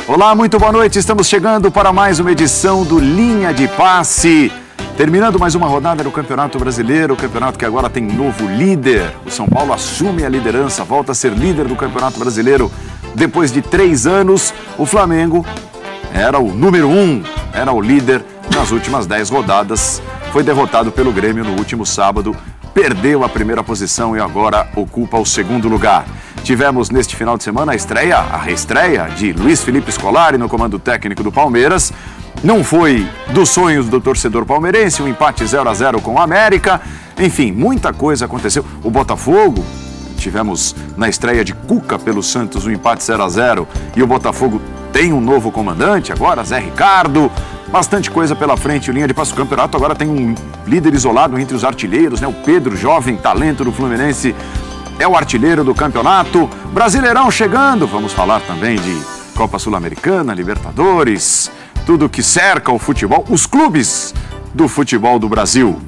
Olá, muito boa noite. Estamos chegando para mais uma edição do Linha de Passe. Terminando mais uma rodada do Campeonato Brasileiro, o campeonato que agora tem novo líder. O São Paulo assume a liderança, volta a ser líder do Campeonato Brasileiro. Depois de 3 anos, o Flamengo era o número 1, era o líder nas últimas 10 rodadas. Foi derrotado pelo Grêmio no último sábado, perdeu a primeira posição e agora ocupa o segundo lugar. Tivemos neste final de semana a reestreia de Luiz Felipe Scolari no comando técnico do Palmeiras. Não foi dos sonhos do torcedor palmeirense, um empate 0-0 com o América. Enfim, muita coisa aconteceu. O Botafogo, tivemos na estreia de Cuca pelo Santos um empate 0-0 e o Botafogo tem um novo comandante agora, Zé Ricardo. Bastante coisa pela frente, o Linha de Passe. O campeonato agora tem um líder isolado entre os artilheiros, né? O Pedro, jovem talento do Fluminense, é o artilheiro do campeonato. Brasileirão chegando, vamos falar também de Copa Sul-Americana, Libertadores, tudo que cerca o futebol, os clubes do futebol do Brasil.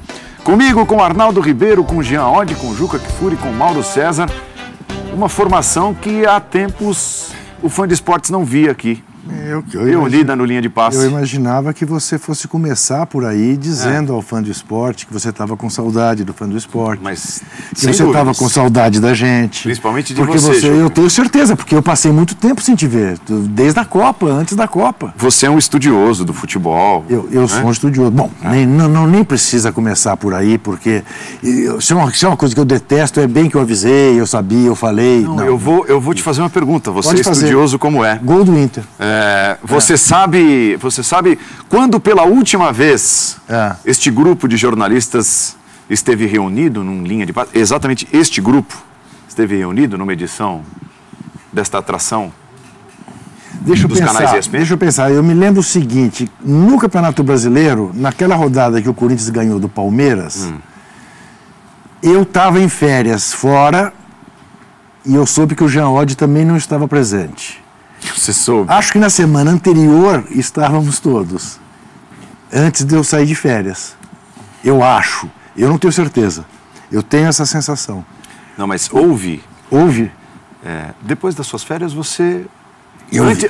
Comigo, com Arnaldo Ribeiro, com Jean Oddi, com Juca Kfouri, com Mauro César. Uma formação que há tempos o Fã de Esportes não via aqui. Reunida no Linha de Passe. Eu imaginava que você fosse começar por aí dizendo ao Fã do Esporte que você estava com saudade do Fã do Esporte. Mas que você estava com saudade da gente. Principalmente de porque você. Eu tenho certeza, porque eu passei muito tempo sem te ver, desde a Copa, antes da Copa. Você é um estudioso do futebol. Eu sou um estudioso. Bom, nem precisa começar por aí, porque se é uma coisa que eu detesto, é bem que eu avisei, eu sabia, eu falei. Não. Eu vou te fazer uma pergunta. Você é estudioso como é? Gol do Inter. Você sabe quando pela última vez este grupo de jornalistas esteve reunido num Linha de Passe? Exatamente este grupo esteve reunido numa edição desta atração dos canais ESPN? Deixa eu pensar, eu me lembro o seguinte, no Campeonato Brasileiro, naquela rodada que o Corinthians ganhou do Palmeiras, eu estava em férias fora e eu soube que o Jean Oddi também não estava presente. Você soube? Acho que na semana anterior estávamos todos, antes de eu sair de férias. Eu acho, eu não tenho certeza, eu tenho essa sensação. Não, mas houve? Houve. Depois das suas férias, você...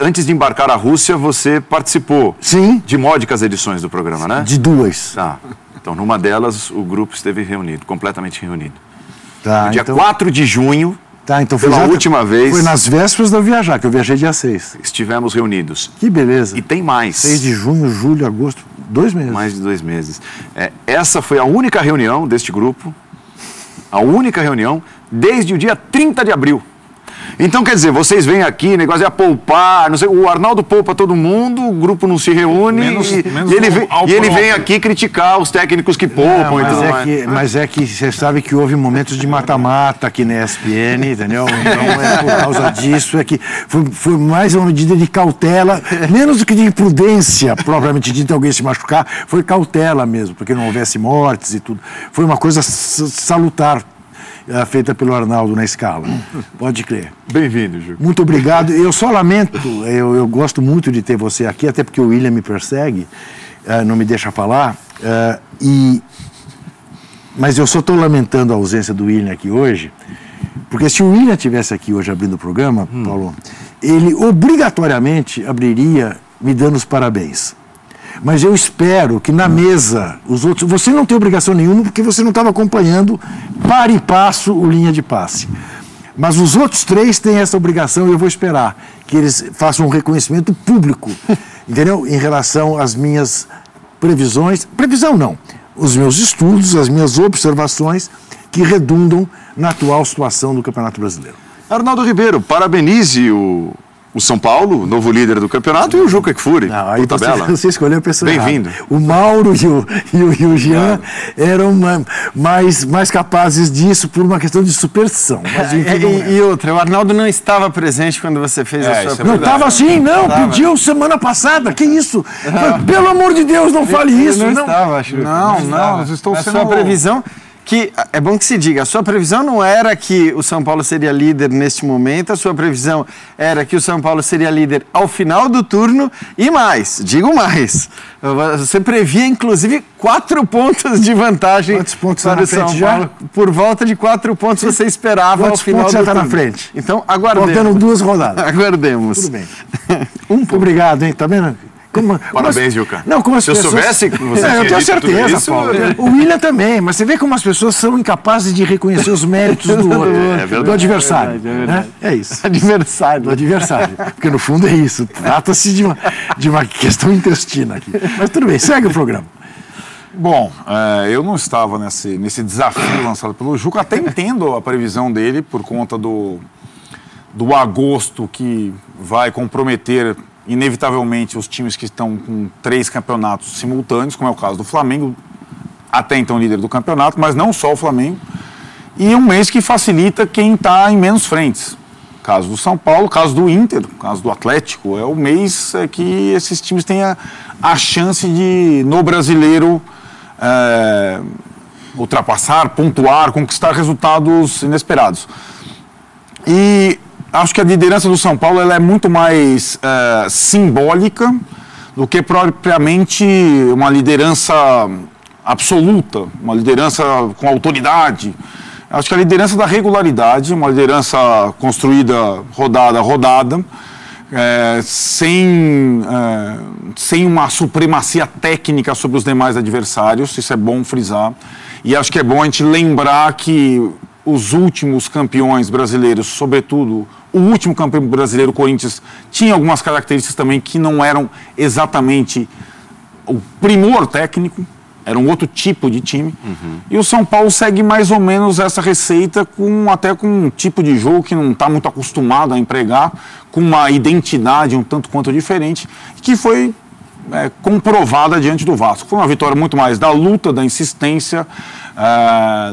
Antes de embarcar a Rússia, você participou. Sim. De módicas edições do programa, né? De 2. Tá. Então, numa delas, o grupo esteve reunido, completamente reunido. Tá, no dia 4 de junho... Tá, então pela última vez... Foi nas vésperas de eu viajar, que eu viajei dia 6. Estivemos reunidos. Que beleza. E tem mais. 6 de junho, julho, agosto, 2 meses. Mais de 2 meses. Essa foi a única reunião deste grupo, a única reunião, desde o dia 30 de abril. Então, quer dizer, vocês vêm aqui, negócio é poupar, não sei, o Arnaldo poupa todo mundo, o grupo não se reúne e ele vem aqui criticar os técnicos que poupam e tudo mais. Mas é que você sabe que houve momentos de mata-mata aqui na ESPN, entendeu? Então é por causa disso, é que foi mais uma medida de cautela, menos do que de imprudência, propriamente dito, alguém se machucar, foi cautela mesmo, porque não houvesse mortes e tudo. Foi uma coisa salutar. Feita pelo Arnaldo na escala. Pode crer. Bem-vindo, Ju. Muito obrigado. Eu só lamento, eu gosto muito de ter você aqui, até porque o William me persegue, não me deixa falar, mas eu só estou lamentando a ausência do William aqui hoje, porque se o William estivesse aqui hoje abrindo o programa, Paulo, ele obrigatoriamente abriria me dando os parabéns. Mas eu espero que na mesa, os outros... Você não tem obrigação nenhuma, porque você não estava acompanhando para e passo o Linha de Passe. Mas os outros 3 têm essa obrigação e eu vou esperar que eles façam um reconhecimento público, entendeu? Em relação às minhas previsões... Previsão não. Os meus estudos, as minhas observações que redundam na atual situação do Campeonato Brasileiro. Arnaldo Ribeiro, parabenize o São Paulo, novo líder do campeonato, e o Juca Kfouri, aí tabela. Você escolheu a pessoa Bem-vindo. O Mauro e o Jean eram mais capazes disso por uma questão de superstição. Mas, e outra, o Arnaldo não estava presente quando você fez a sua... Não estava assim, não. Pediu semana passada. Que isso? Pelo amor de Deus, não fale isso. Não estava, acho. Não, estou sendo... A sua previsão... que é bom que se diga, a sua previsão não era que o São Paulo seria líder neste momento, a sua previsão era que o São Paulo seria líder ao final do turno e mais, digo mais, você previa inclusive 4 pontos de vantagem. Quantos pontos para o São Paulo? Já? Por volta de 4 pontos você esperava ao final do turno. Quantos pontos já está na frente? Então aguardemos. Faltando 2 rodadas. Aguardemos. Tudo bem. Obrigado, hein? Tá vendo? Parabéns, Juca. Não, como as Se eu pessoas... soubesse que você eu tenho certeza, isso, Paulo. O William também, mas você vê como as pessoas são incapazes de reconhecer os méritos do outro, do adversário. É isso. Adversário. Do adversário. Porque no fundo é isso. Trata-se de uma questão intestina aqui. Mas tudo bem, segue o programa. Bom, eu não estava nesse desafio lançado pelo Juca, até entendo a previsão dele por conta do agosto que vai comprometer inevitavelmente os times que estão com 3 campeonatos simultâneos, como é o caso do Flamengo, até então líder do campeonato, mas não só o Flamengo, e um mês que facilita quem está em menos frentes. Caso do São Paulo, caso do Inter, caso do Atlético, é o mês que esses times têm a chance de, no brasileiro, ultrapassar, pontuar, conquistar resultados inesperados. E acho que a liderança do São Paulo ela é muito mais simbólica do que propriamente uma liderança absoluta, uma liderança com autoridade. Acho que a liderança da regularidade, uma liderança construída rodada a rodada, sem uma supremacia técnica sobre os demais adversários, isso é bom frisar. E acho que é bom a gente lembrar que os últimos campeões brasileiros, sobretudo o último campeão brasileiro, o Corinthians, tinha algumas características também que não eram exatamente o primor técnico, era um outro tipo de time. E o São Paulo segue mais ou menos essa receita, até com um tipo de jogo que não está muito acostumado a empregar, com uma identidade um tanto quanto diferente, que foi comprovada diante do Vasco. Foi uma vitória muito mais da luta, da insistência,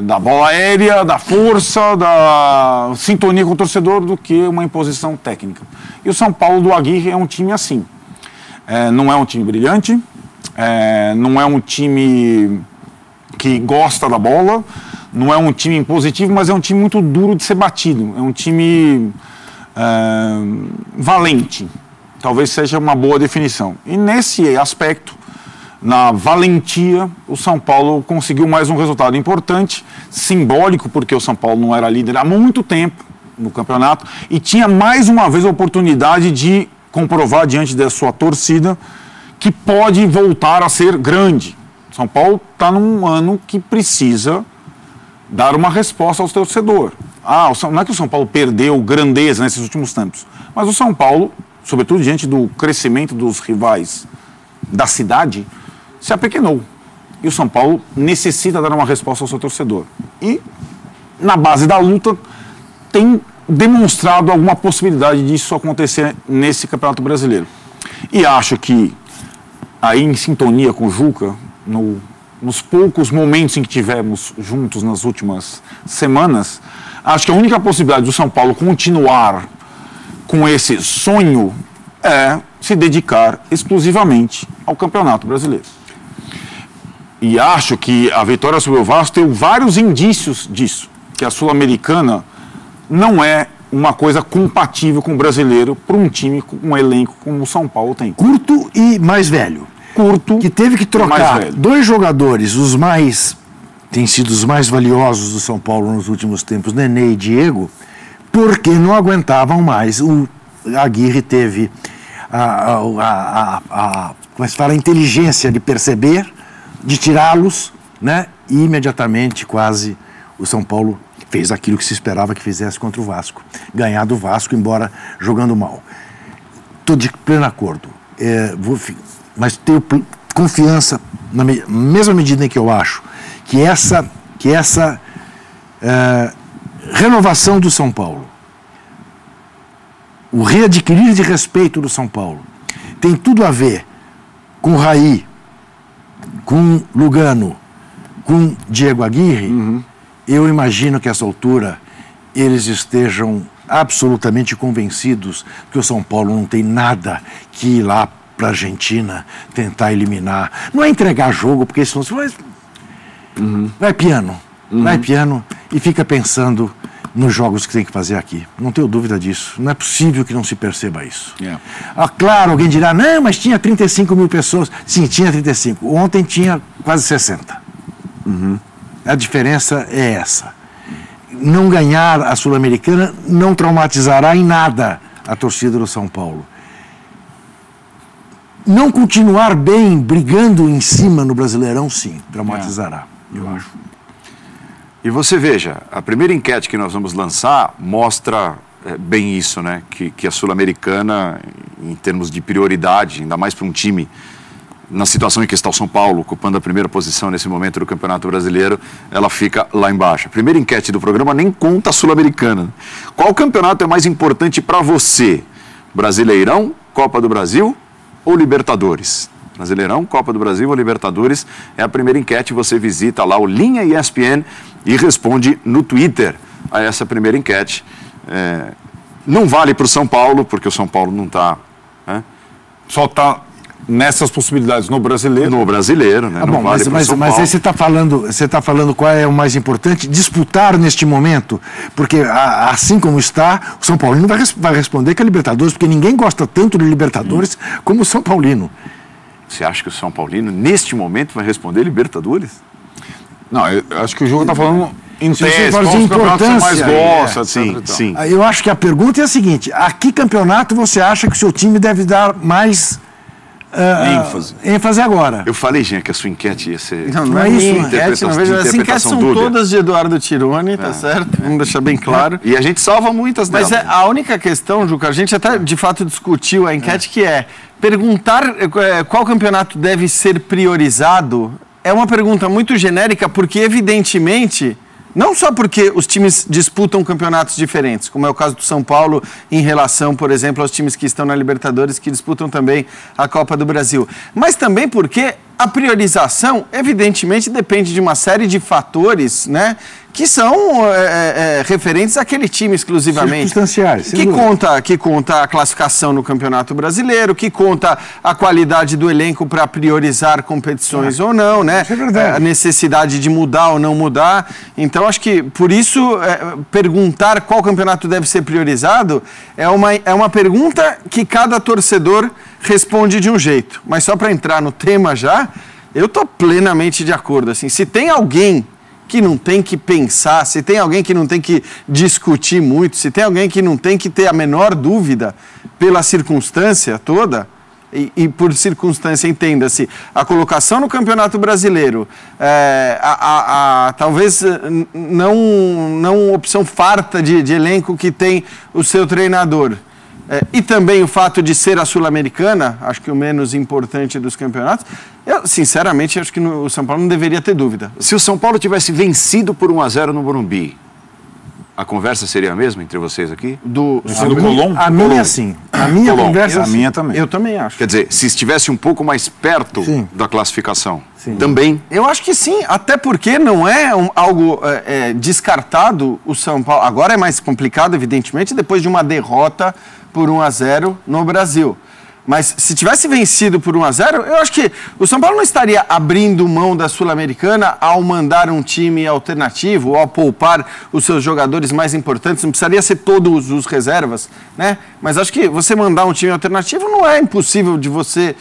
da bola aérea, da força, da sintonia com o torcedor, do que uma imposição técnica. E o São Paulo do Aguirre é um time assim. Não é um time brilhante, não é um time que gosta da bola, não é um time impositivo, mas é um time muito duro de ser batido. É um time valente. Talvez seja uma boa definição. E nesse aspecto, na valentia, o São Paulo conseguiu mais um resultado importante, simbólico, porque o São Paulo não era líder há muito tempo no campeonato e tinha mais uma vez a oportunidade de comprovar diante da sua torcida que pode voltar a ser grande. São Paulo está num ano que precisa dar uma resposta ao torcedor. Não é que o São Paulo perdeu grandeza nesses últimos tempos, mas o São Paulo, sobretudo diante do crescimento dos rivais da cidade, se apequenou. E o São Paulo necessita dar uma resposta ao seu torcedor. E, na base da luta, tem demonstrado alguma possibilidade disso acontecer nesse Campeonato Brasileiro. E acho que, aí em sintonia com o Juca, nos poucos momentos em que tivemos juntos nas últimas semanas, acho que a única possibilidade do São Paulo continuar com esse sonho é se dedicar exclusivamente ao Campeonato Brasileiro. E acho que a vitória sobre o Vasco tem vários indícios disso, que a Sul-Americana não é uma coisa compatível com o brasileiro para um time com um elenco como o São Paulo tem. Curto e mais velho. Curto. Que teve que trocar 2 jogadores, têm sido os mais valiosos do São Paulo nos últimos tempos, Nenê e Diego, porque não aguentavam mais. O Aguirre teve como se fala, a inteligência de perceber, de tirá-los, né? E imediatamente quase o São Paulo fez aquilo que se esperava que fizesse contra o Vasco, ganhar do Vasco, embora jogando mal. Estou de pleno acordo, mas tenho confiança, na mesma medida em que eu acho que essa renovação do São Paulo, o readquirir de respeito do São Paulo, tem tudo a ver com Raí, com Lugano, com Diego Aguirre. Eu imagino que a essa altura eles estejam absolutamente convencidos que o São Paulo não tem nada que ir lá para a Argentina tentar eliminar. Não é entregar jogo, porque isso não vai piano. vai piano e fica pensando nos jogos que tem que fazer aqui. Não tenho dúvida disso. Não é possível que não se perceba isso. Claro, alguém dirá, não, mas tinha 35 mil pessoas. Sim, tinha 35. Ontem tinha quase 60. A diferença é essa. Não ganhar a Sul-Americana não traumatizará em nada a torcida do São Paulo. Não continuar bem, brigando em cima no Brasileirão, sim, traumatizará, eu acho. E você veja, a primeira enquete que nós vamos lançar mostra bem isso, né? Que a Sul-Americana, em termos de prioridade, ainda mais para um time, na situação em que está o São Paulo, ocupando a primeira posição nesse momento do Campeonato Brasileiro, ela fica lá embaixo. A primeira enquete do programa nem conta a Sul-Americana. Qual campeonato é mais importante para você? Brasileirão, Copa do Brasil ou Libertadores? Brasileirão, Copa do Brasil ou Libertadores? É a primeira enquete, você visita lá o Linha ESPN e responde no Twitter a essa primeira enquete. Não vale para o São Paulo, porque o São Paulo não está... Só está nessas possibilidades no Brasileiro. No Brasileiro, né? Bom, vale mas aí você está falando qual é o mais importante? Disputar neste momento, porque assim como está, o São Paulino vai responder que é Libertadores, porque ninguém gosta tanto de Libertadores como o São Paulino. Você acha que o São Paulino, neste momento, vai responder Libertadores? Não, eu acho que o jogo está falando em tese, qual de importância, mais gosta, sim. Eu acho que a pergunta é a seguinte, a que campeonato você acha que o seu time deve dar mais ênfase agora? Eu falei, Jean, que a sua enquete ia ser... Não é isso, enquete, não vejo. As enquetes são todas de Eduardo Tironi, tá certo? Vamos deixar bem claro. E a gente salva muitas delas. Mas a única questão, Juca, a gente até de fato discutiu a enquete, que é perguntar qual campeonato deve ser priorizado é uma pergunta muito genérica, porque evidentemente... Não só porque os times disputam campeonatos diferentes, como é o caso do São Paulo em relação, por exemplo, aos times que estão na Libertadores, que disputam também a Copa do Brasil, mas também porque a priorização, evidentemente, depende de uma série de fatores, né, que são referentes àquele time exclusivamente. Circunstanciais. Que conta a classificação no Campeonato Brasileiro, que conta a qualidade do elenco para priorizar competições ou não, né? Isso é verdade. A necessidade de mudar ou não mudar. Então, acho que, por isso, perguntar qual campeonato deve ser priorizado é uma pergunta que cada torcedor responde de um jeito. Mas só para entrar no tema já, eu estou plenamente de acordo. Assim, se tem alguém que não tem que pensar, se tem alguém que não tem que discutir muito, se tem alguém que não tem que ter a menor dúvida pela circunstância toda, e por circunstância entenda-se, a colocação no Campeonato Brasileiro, talvez não opção farta de elenco que tem o seu treinador, e também o fato de ser a Sul-Americana, acho que o menos importante dos campeonatos, eu, sinceramente, acho que o São Paulo não deveria ter dúvida. Se o São Paulo tivesse vencido por 1-0 no Morumbi, a conversa seria a mesma entre vocês aqui? Do Colón? A minha, sim. A minha conversa... A minha também. Eu também acho. Quer dizer, se estivesse um pouco mais perto da classificação, também? Eu acho que sim, até porque não é algo descartado o São Paulo. Agora é mais complicado, evidentemente, depois de uma derrota por 1-0 no Brasil. Mas se tivesse vencido por 1-0, eu acho que o São Paulo não estaria abrindo mão da Sul-Americana ao mandar um time alternativo ou ao poupar os seus jogadores mais importantes. Não precisaria ser todos os reservas, né? Mas acho que você mandar um time alternativo não é impossível de você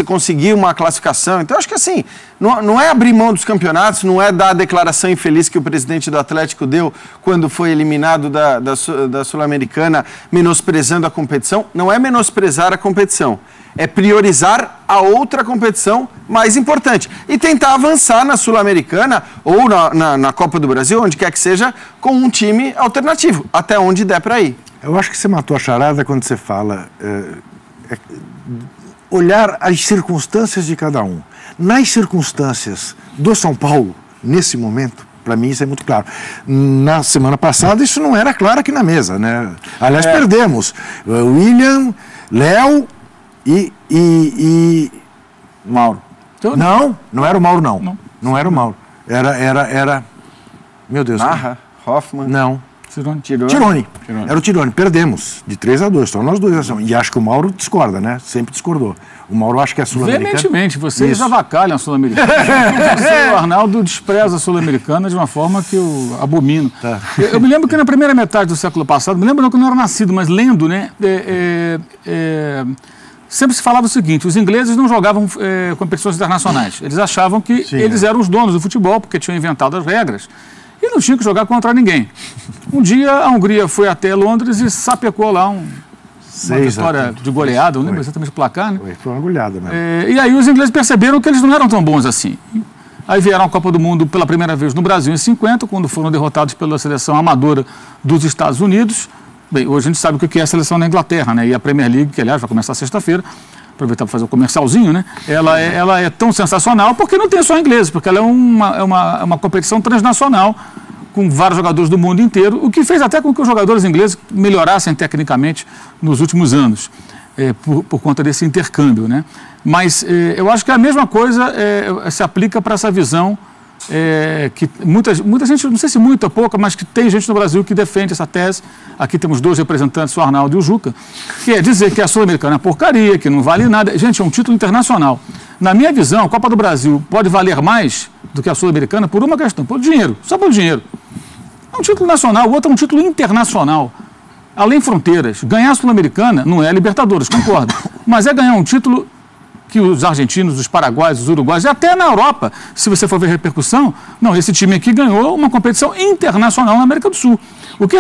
conseguir uma classificação. Então, acho que assim, não é abrir mão dos campeonatos, não é dar a declaração infeliz que o presidente do Atlético deu quando foi eliminado da Sul-Americana, menosprezando a competição. Não é menosprezar a competição, é priorizar a outra competição mais importante e tentar avançar na Sul-Americana ou na Copa do Brasil, onde quer que seja, com um time alternativo, até onde der para ir. Eu acho que você matou a charada quando você fala olhar as circunstâncias de cada um. Nas circunstâncias do São Paulo, nesse momento, para mim isso é muito claro. Na semana passada isso não era claro aqui na mesa, né? Aliás, perdemos. William, Léo e Mauro. Não era o Mauro, não. Não era o Mauro. Era meu Deus. Narra, Hoffman. Não. Tirone. Era o Tirone. Perdemos de 3-2, só nós dois. E acho que o Mauro discorda, né? Sempre discordou. O Mauro acha que é sul-americana. Veementemente, vocês avacalham a Sul-Americana. O Arnaldo despreza a Sul-Americana de uma forma que eu abomino. Tá. Eu me lembro que na primeira metade do século passado, me lembro não que eu não era nascido, mas lendo, né? Sempre se falava o seguinte: os ingleses não jogavam competições internacionais. Eles achavam que eles eram os donos do futebol, porque tinham inventado as regras. E não tinham que jogar contra ninguém. Um dia a Hungria foi até Londres e sapecou lá uma vitória de goleada, não lembro exatamente o placar, né? Foi uma goleada mesmo. E aí os ingleses perceberam que eles não eram tão bons assim. Aí vieram à Copa do Mundo pela primeira vez no Brasil em 50, quando foram derrotados pela seleção amadora dos Estados Unidos. Bem, hoje a gente sabe o que é a seleção na Inglaterra, né? E a Premier League, que aliás vai começar sexta-feira, aproveitar para fazer o comercialzinho, né? Ela é tão sensacional porque não tem só ingleses, porque ela é uma competição transnacional com vários jogadores do mundo inteiro, o que fez até com que os jogadores ingleses melhorassem tecnicamente nos últimos anos, por conta desse intercâmbio, né? Mas eu acho que a mesma coisa se aplica para essa visão que muita gente, não sei se muita ou pouca, mas que tem gente no Brasil que defende essa tese. Aqui temos dois representantes, o Arnaldo e o Juca, que é dizer que a Sul-Americana é porcaria, que não vale nada. Gente, é um título internacional. Na minha visão, a Copa do Brasil pode valer mais do que a Sul-Americana por uma questão, por dinheiro, só por dinheiro. É um título nacional, o outro é um título internacional. Além fronteiras. Ganhar a Sul-Americana não é a Libertadores, concordo, mas é ganhar um título que os argentinos, os paraguaios, os uruguaios, e até na Europa, se você for ver repercussão, não, esse time aqui ganhou uma competição internacional na América do Sul. O que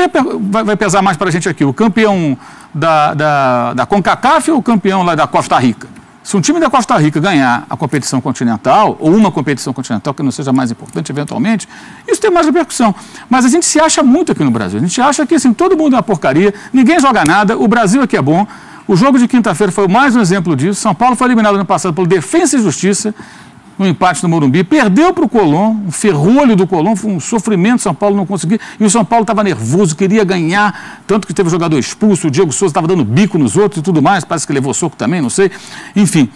vai pesar mais para a gente aqui? O campeão da CONCACAF ou o campeão lá da Costa Rica? Se um time da Costa Rica ganhar a competição continental, ou uma competição continental que não seja mais importante eventualmente, isso tem mais repercussão. Mas a gente se acha muito aqui no Brasil. A gente acha que assim, todo mundo é uma porcaria, ninguém joga nada, o Brasil aqui é bom. O jogo de quinta-feira foi mais um exemplo disso. São Paulo foi eliminado no passado pelo Defensa e Justiça, no empate no Morumbi. Perdeu para o Colón, um ferrolho do Colón, foi um sofrimento, São Paulo não conseguiu. E o São Paulo estava nervoso, queria ganhar, tanto que teve o jogador expulso, o Diego Souza estava dando bico nos outros e tudo mais, parece que levou soco também, não sei. Enfim,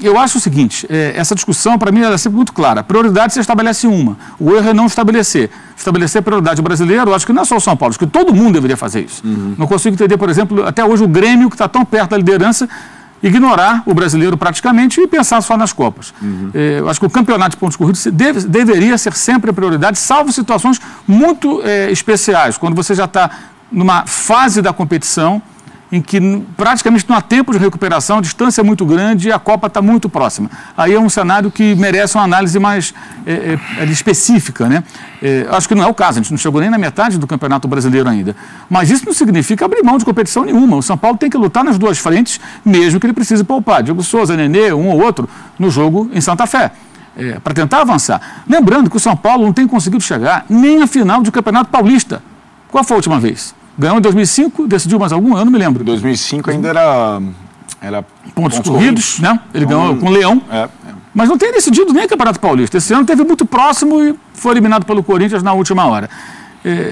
eu acho o seguinte, essa discussão para mim ela é sempre muito clara. Prioridade você estabelece uma, o erro é não estabelecer. Estabelecer prioridade brasileira, eu acho que não é só o São Paulo, acho que todo mundo deveria fazer isso. Não consigo entender, por exemplo, até hoje o Grêmio, que está tão perto da liderança, ignorar o brasileiro praticamente e pensar só nas Copas. Eu acho que o campeonato de pontos corridos deveria ser sempre a prioridade, salvo situações muito especiais, quando você já está numa fase da competição em que praticamente não há tempo de recuperação, a distância é muito grande e a Copa está muito próxima. Aí é um cenário que merece uma análise mais específica, né? Acho que não é o caso, a gente não chegou nem na metade do Campeonato Brasileiro ainda. Mas isso não significa abrir mão de competição nenhuma. O São Paulo tem que lutar nas duas frentes, mesmo que ele precise poupar. Diego Souza, Nenê, um ou outro, no jogo em Santa Fé. Para tentar avançar. Lembrando que o São Paulo não tem conseguido chegar nem à final do Campeonato Paulista. Qual foi a última vez? Ganhou em 2005, decidiu mais algum? Eu não me lembro. Em 2005 ainda era pontos corridos, né? Ele ganhou com o Leão. Mas não tem decidido nem o Campeonato Paulista. Esse ano teve muito próximo e foi eliminado pelo Corinthians na última hora.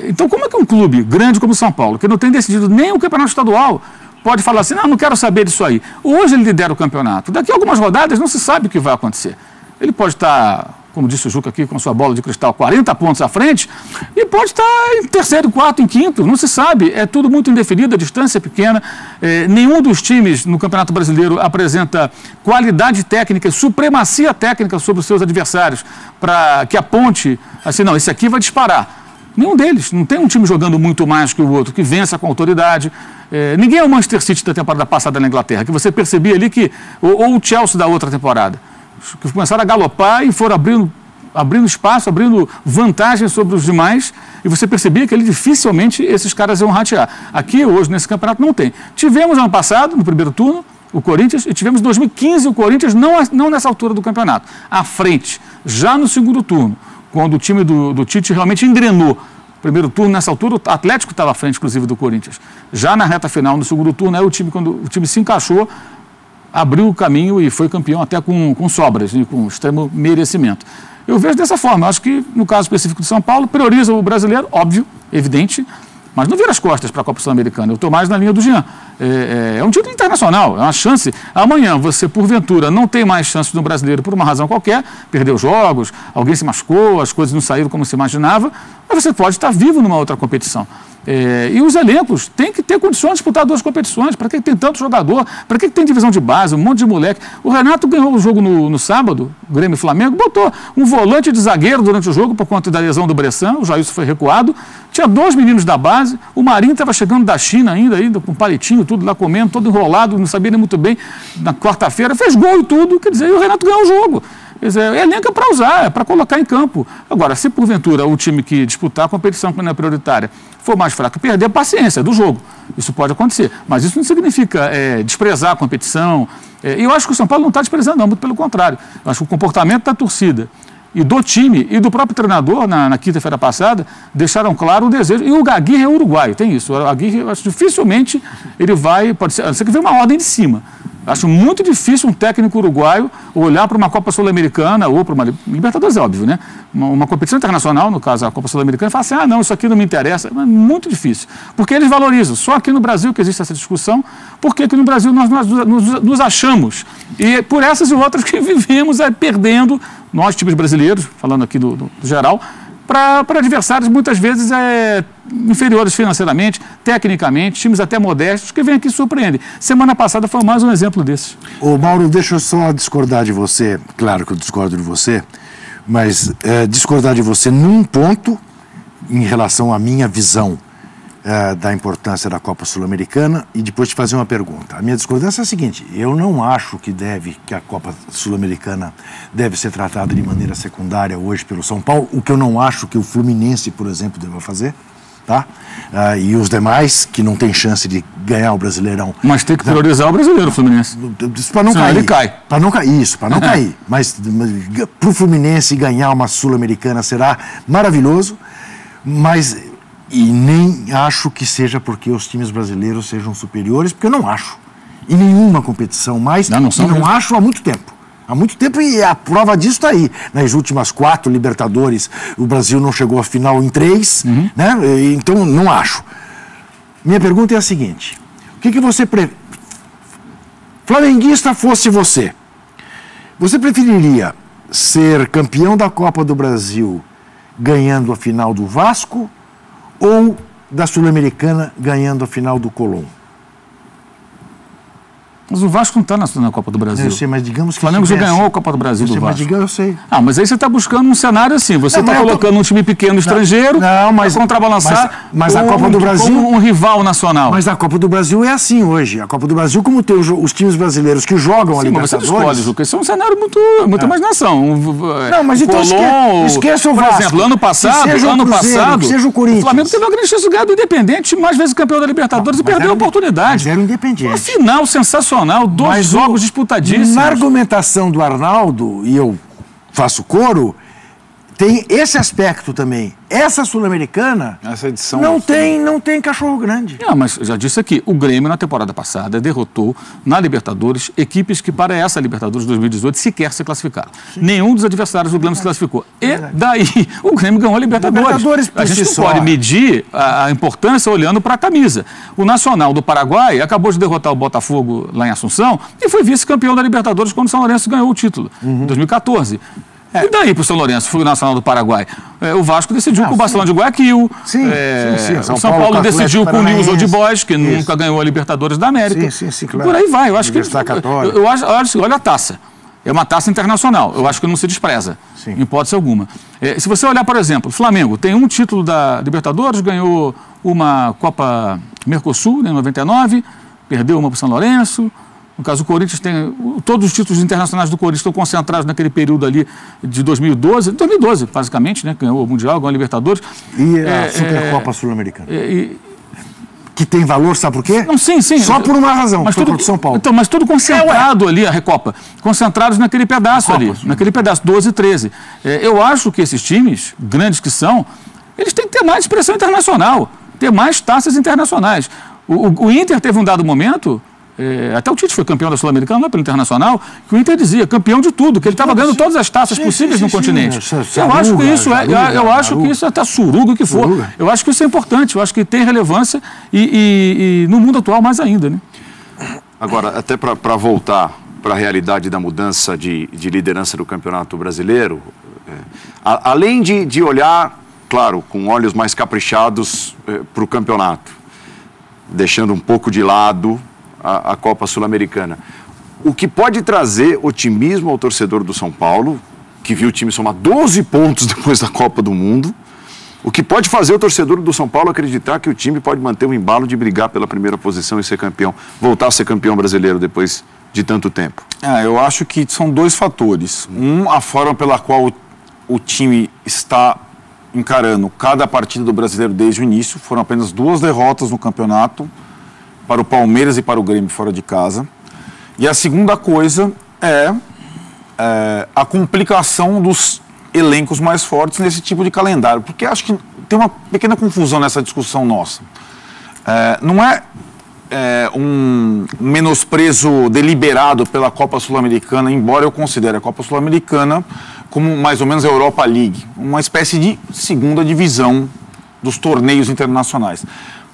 Então, como é que um clube grande como o São Paulo, que não tem decidido nem o Campeonato Estadual, pode falar assim, não quero saber disso aí. Hoje ele lidera o campeonato. Daqui a algumas rodadas não se sabe o que vai acontecer. Ele pode estar, como disse o Juca aqui, com sua bola de cristal, 40 pontos à frente, e pode estar em terceiro, quarto, em quinto, não se sabe. É tudo muito indefinido, a distância é pequena. Nenhum dos times no Campeonato Brasileiro apresenta qualidade técnica e supremacia técnica sobre os seus adversários para que aponte, assim, não, esse aqui vai disparar. Nenhum deles. Não tem um time jogando muito mais que o outro, que vença com autoridade. Ninguém é o Manchester City da temporada passada na Inglaterra, que você percebia ali que, ou o Chelsea da outra temporada, que começaram a galopar e foram abrindo espaço, abrindo vantagem sobre os demais, e você percebia que ali dificilmente esses caras iam ratear. Aqui, hoje, nesse campeonato, não tem. Tivemos ano passado, no primeiro turno, o Corinthians, e tivemos em 2015 o Corinthians, não nessa altura do campeonato, à frente, já no segundo turno, quando o time do Tite realmente engrenou. Primeiro turno, nessa altura, o Atlético estava à frente, inclusive, do Corinthians. Já na reta final, no segundo turno, aí quando o time se encaixou, abriu o caminho e foi campeão até com sobras, né, com extremo merecimento. Eu vejo dessa forma. Acho que, no caso específico de São Paulo, prioriza o brasileiro, óbvio, evidente, Mas não vira as costas para a Copa Sul-Americana. Eu estou mais na linha do Jean. É um título internacional, é uma chance. Amanhã você, porventura, não tem mais chance no brasileiro por uma razão qualquer, perdeu jogos, alguém se machucou, as coisas não saíram como se imaginava, mas você pode estar vivo numa outra competição. E os elencos têm que ter condições de disputar 2 competições. Para que tem tanto jogador? Para que tem divisão de base, um monte de moleque? O Renato ganhou o jogo no sábado, Grêmio e Flamengo, botou um volante de zagueiro durante o jogo por conta da lesão do Bressan, o Jailson foi recuado, tinha 2 meninos da base, o Marinho estava chegando da China ainda com palitinho, tudo lá comendo, todo enrolado, não sabia nem muito bem, na quarta-feira, fez gol e tudo, quer dizer, e o Renato ganhou o jogo. Quer dizer, elenco é para usar, é para colocar em campo. Agora, se porventura o time que disputar a competição que não é prioritária for mais fraco e perder, paciência do jogo. Isso pode acontecer. Mas isso não significa desprezar a competição. E eu acho que o São Paulo não está desprezando, não, muito pelo contrário. Eu acho que o comportamento da torcida e do time e do próprio treinador, na quinta-feira passada, deixaram claro o desejo. E o Aguirre é uruguaio, tem isso. O Aguirre, eu acho, dificilmente ele vai, pode ser, a não ser que venha uma ordem de cima. Acho muito difícil um técnico uruguaio olhar para uma Copa Sul-Americana ou para uma Libertadores, é óbvio, né? Uma competição internacional, no caso a Copa Sul-Americana, e falar assim, não, isso aqui não me interessa. É muito difícil, porque eles valorizam. Só aqui no Brasil que existe essa discussão, porque aqui no Brasil nós nos achamos. E por essas e outras que vivemos perdendo, nós, times brasileiros, falando aqui do geral, para adversários muitas vezes inferiores financeiramente, tecnicamente, times até modestos, que vêm aqui e surpreendem. Semana passada foi mais um exemplo desse. Ô Mauro, deixa eu só discordar de você, claro que eu discordo de você, mas discordar de você num ponto em relação à minha visão da importância da Copa Sul-Americana e depois te fazer uma pergunta. A minha discordância é a seguinte, eu não acho que a Copa Sul-Americana deve ser tratada de maneira secundária hoje pelo São Paulo, o que eu não acho que o Fluminense, por exemplo, deva fazer, tá? E os demais que não tem chance de ganhar o Brasileirão. Mas tem que priorizar o brasileiro, o Fluminense. Para não cair. Ele cai. Para não cair, isso, para não cair. Mas para o Fluminense ganhar uma Sul-Americana será maravilhoso, mas... E nem acho que seja porque os times brasileiros sejam superiores, porque eu não acho. Em nenhuma competição mais, não acho há muito tempo. Há muito tempo e a prova disso está aí. Nas últimas 4 Libertadores, o Brasil não chegou à final em 3, né? Então não acho. Minha pergunta é a seguinte, o que você flamenguista fosse você preferiria ser campeão da Copa do Brasil ganhando a final do Vasco ou da Sul-Americana ganhando a final do Colón? Mas o Vasco não está na Copa do Brasil. Eu sei, mas digamos que o Flamengo já ganhou a Copa do Brasil do Vasco. Eu sei. Mas aí você está buscando um cenário assim. Você está colocando um time pequeno estrangeiro para contrabalançar mas a Copa do Brasil, como um rival nacional. Mas a Copa do Brasil é assim hoje. A Copa do Brasil, como tem os times brasileiros que jogam a Libertadores... Mas você escolhe, Lucas. Isso é um cenário muita imaginação. Não, mas então esqueça o Vasco. Por exemplo, ano passado, seja o Corinthians. O Flamengo teve uma grande chance de ganhar do Independente, mais vezes campeão da Libertadores, e perdeu a oportunidade. Mas era o Independente. Uma final sensacional. 2 jogos disputadíssimos. Na argumentação do Arnaldo, e eu faço coro, tem esse aspecto também. Essa Sul-Americana não tem cachorro grande. Não, mas já disse aqui, o Grêmio na temporada passada derrotou na Libertadores equipes que para essa Libertadores 2018 sequer se classificaram. Sim. Nenhum dos adversários do Grêmio se classificou. E daí o Grêmio ganhou a Libertadores. A gente não pode medir a importância olhando para a camisa. O Nacional do Paraguai acabou de derrotar o Botafogo lá em Assunção e foi vice-campeão da Libertadores quando o São Lourenço ganhou o título, em 2014. E daí para o São Lourenço, foi o Nacional do Paraguai? O Vasco decidiu com o Barcelona de Guayaquil. Sim. O São Paulo decidiu com o News Old Boys, que nunca ganhou a Libertadores da América. Sim, claro. Por aí vai. Eu acho que olha a taça. É uma taça internacional. Eu acho que não se despreza, em hipótese alguma. Se você olhar, por exemplo, o Flamengo tem um título da Libertadores, ganhou uma Copa Mercosul em 99, perdeu uma para o São Lourenço. No caso, o Corinthians tem... Todos os títulos internacionais do Corinthians estão concentrados naquele período ali de 2012, basicamente, né? Ganhou o Mundial, ganhou a Libertadores. E a Supercopa Sul-Americana. Que tem valor, sabe por quê? Não, sim. Só por uma razão, mas tudo São Paulo. Então, mas tudo concentrado ali, a Recopa. Concentrados naquele pedaço ali, naquele pedaço, 12 e 13. Eu acho que esses times, grandes que são, eles têm que ter mais expressão internacional, ter mais taças internacionais. O Inter teve um dado momento... até o Tite foi campeão da Sul-Americana, lá pelo Internacional, que o Inter dizia, campeão de tudo, que ele estava ganhando todas as taças possíveis no continente. Eu acho que isso eu acho que isso é até suruga, o que for. Eu acho que isso é importante, eu acho que tem relevância e no mundo atual mais ainda, né? Agora, até para voltar para a realidade da mudança de liderança do Campeonato Brasileiro, além de olhar, claro, com olhos mais caprichados para o campeonato, deixando um pouco de lado a Copa Sul-Americana, o que pode trazer otimismo ao torcedor do São Paulo, que viu o time somar 12 pontos depois da Copa do Mundo, o que pode fazer o torcedor do São Paulo acreditar que o time pode manter o embalo de brigar pela primeira posição e ser campeão, voltar a ser campeão brasileiro depois de tanto tempo? Eu acho que são dois fatores. A forma pela qual o time está encarando cada partida do brasileiro desde o início. Foram apenas 2 derrotas no campeonato, para o Palmeiras e para o Grêmio fora de casa. E a segunda coisa é a complicação dos elencos mais fortes nesse tipo de calendário. Porque acho que tem uma pequena confusão nessa discussão nossa. Não é um menosprezo deliberado pela Copa Sul-Americana, embora eu considere a Copa Sul-Americana como mais ou menos a Europa League, uma espécie de segunda divisão dos torneios internacionais.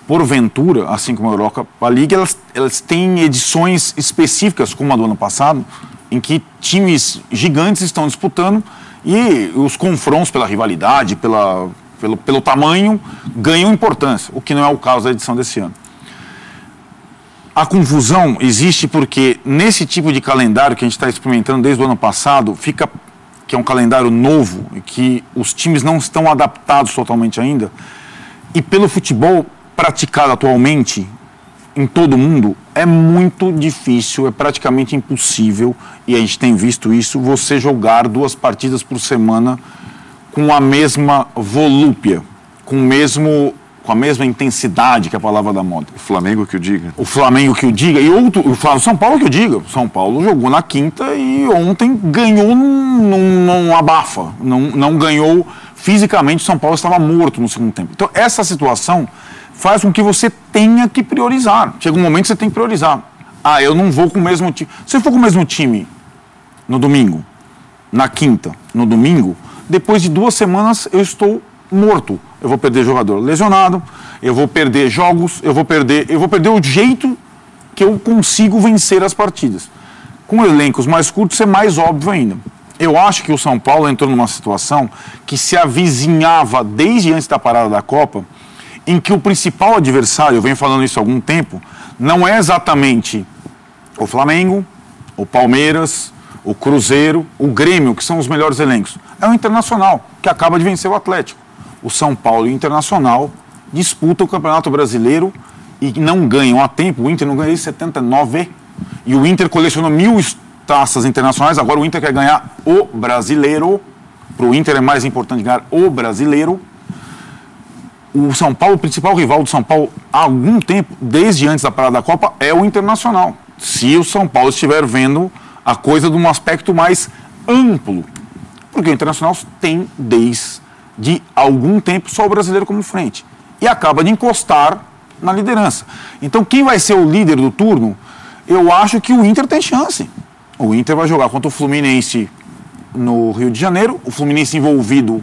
Porventura, assim como a Europa League, elas têm edições específicas, como a do ano passado, em que times gigantes estão disputando e os confrontos pela rivalidade, pelo tamanho, ganham importância, o que não é o caso da edição desse ano. A confusão existe porque nesse tipo de calendário que a gente está experimentando desde o ano passado, que é um calendário novo e que os times não estão adaptados totalmente ainda, e pelo futebol praticado atualmente em todo o mundo, é muito difícil, é praticamente impossível, e a gente tem visto isso, você jogar 2 partidas por semana com a mesma volúpia, com a mesma intensidade, que é a palavra da moda. O Flamengo que o diga. O Flamengo que o diga, e o São Paulo que o diga. O São Paulo jogou na quinta e ontem ganhou num abafa, não ganhou fisicamente. O São Paulo estava morto no segundo tempo. Então essa situação faz com que você tenha que priorizar. Chega um momento que você tem que priorizar. Eu não vou com o mesmo time. Se eu for com o mesmo time no domingo, na quinta, no domingo, depois de 2 semanas eu estou morto. Eu vou perder jogador lesionado, eu vou perder jogos, eu vou perder o jeito que eu consigo vencer as partidas. Com elencos mais curtos é mais óbvio ainda. Eu acho que o São Paulo entrou numa situação que se avizinhava desde antes da parada da Copa, em que o principal adversário, eu venho falando isso há algum tempo, não é exatamente o Flamengo, o Palmeiras, o Cruzeiro, o Grêmio, que são os melhores elencos. É o Internacional, que acaba de vencer o Atlético. O São Paulo e o Internacional disputam o Campeonato Brasileiro e não ganham a tempo. O Inter não ganha desde 79. E o Inter colecionou 1000 taças internacionais. Agora o Inter quer ganhar o Brasileiro. Para o Inter é mais importante ganhar o Brasileiro. O São Paulo, o principal rival do São Paulo há algum tempo, desde antes da parada da Copa, é o Internacional. Se o São Paulo estiver vendo a coisa de um aspecto mais amplo. Porque o Internacional tem desde algum tempo só o brasileiro como frente. E acaba de encostar na liderança. Então quem vai ser o líder do turno? Eu acho que o Inter tem chance. O Inter vai jogar contra o Fluminense no Rio de Janeiro. O Fluminense envolvido,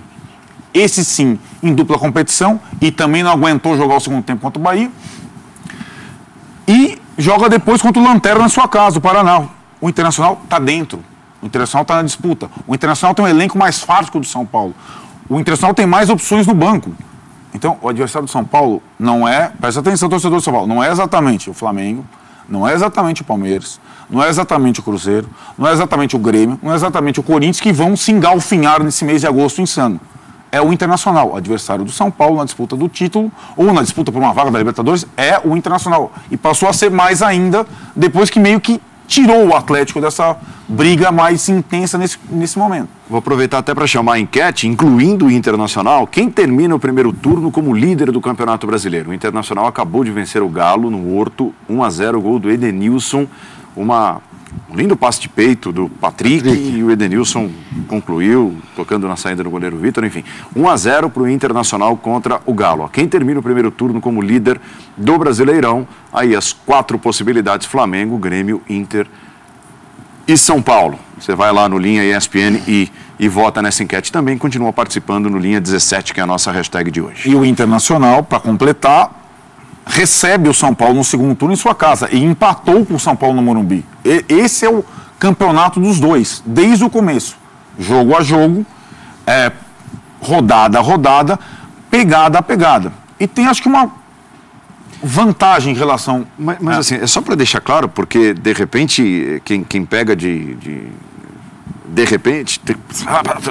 esse sim, em dupla competição. E também não aguentou jogar o segundo tempo contra o Bahia. E joga depois contra o Lanterna na sua casa, o Paraná. O Internacional está dentro. O Internacional está na disputa. O Internacional tem um elenco mais farto que o do São Paulo. O Internacional tem mais opções no banco. Então, o adversário do São Paulo não é... Presta atenção, torcedor do São Paulo. Não é exatamente o Flamengo, não é exatamente o Palmeiras, não é exatamente o Cruzeiro, não é exatamente o Grêmio, não é exatamente o Corinthians que vão se engalfinhar nesse mês de agosto insano. É o Internacional, o adversário do São Paulo na disputa do título ou na disputa por uma vaga da Libertadores, é o Internacional. E passou a ser mais ainda depois que meio que tirou o Atlético dessa briga mais intensa nesse momento. Vou aproveitar até para chamar a enquete, incluindo o Internacional. Quem termina o primeiro turno como líder do Campeonato Brasileiro? O Internacional acabou de vencer o Galo no Horto, 1-0, gol do Edenilson. Uma Um lindo passe de peito do Patrick. E o Edenilson concluiu, tocando na saída do goleiro Vitor, enfim. 1-0 para o Internacional contra o Galo. Quem termina o primeiro turno como líder do Brasileirão, aí as 4 possibilidades: Flamengo, Grêmio, Inter e São Paulo. Você vai lá no Linha ESPN e vota nessa enquete também. Continua participando no Linha 17, que é a nossa hashtag de hoje. E o Internacional, para completar, recebe o São Paulo no segundo turno em sua casa e empatou com o São Paulo no Morumbi. Esse é o campeonato dos dois, desde o começo. Jogo a jogo, rodada a rodada, pegada a pegada. E tem, acho que, uma vantagem em relação... Mas assim, é só para deixar claro, porque, de repente, quem pega de repente,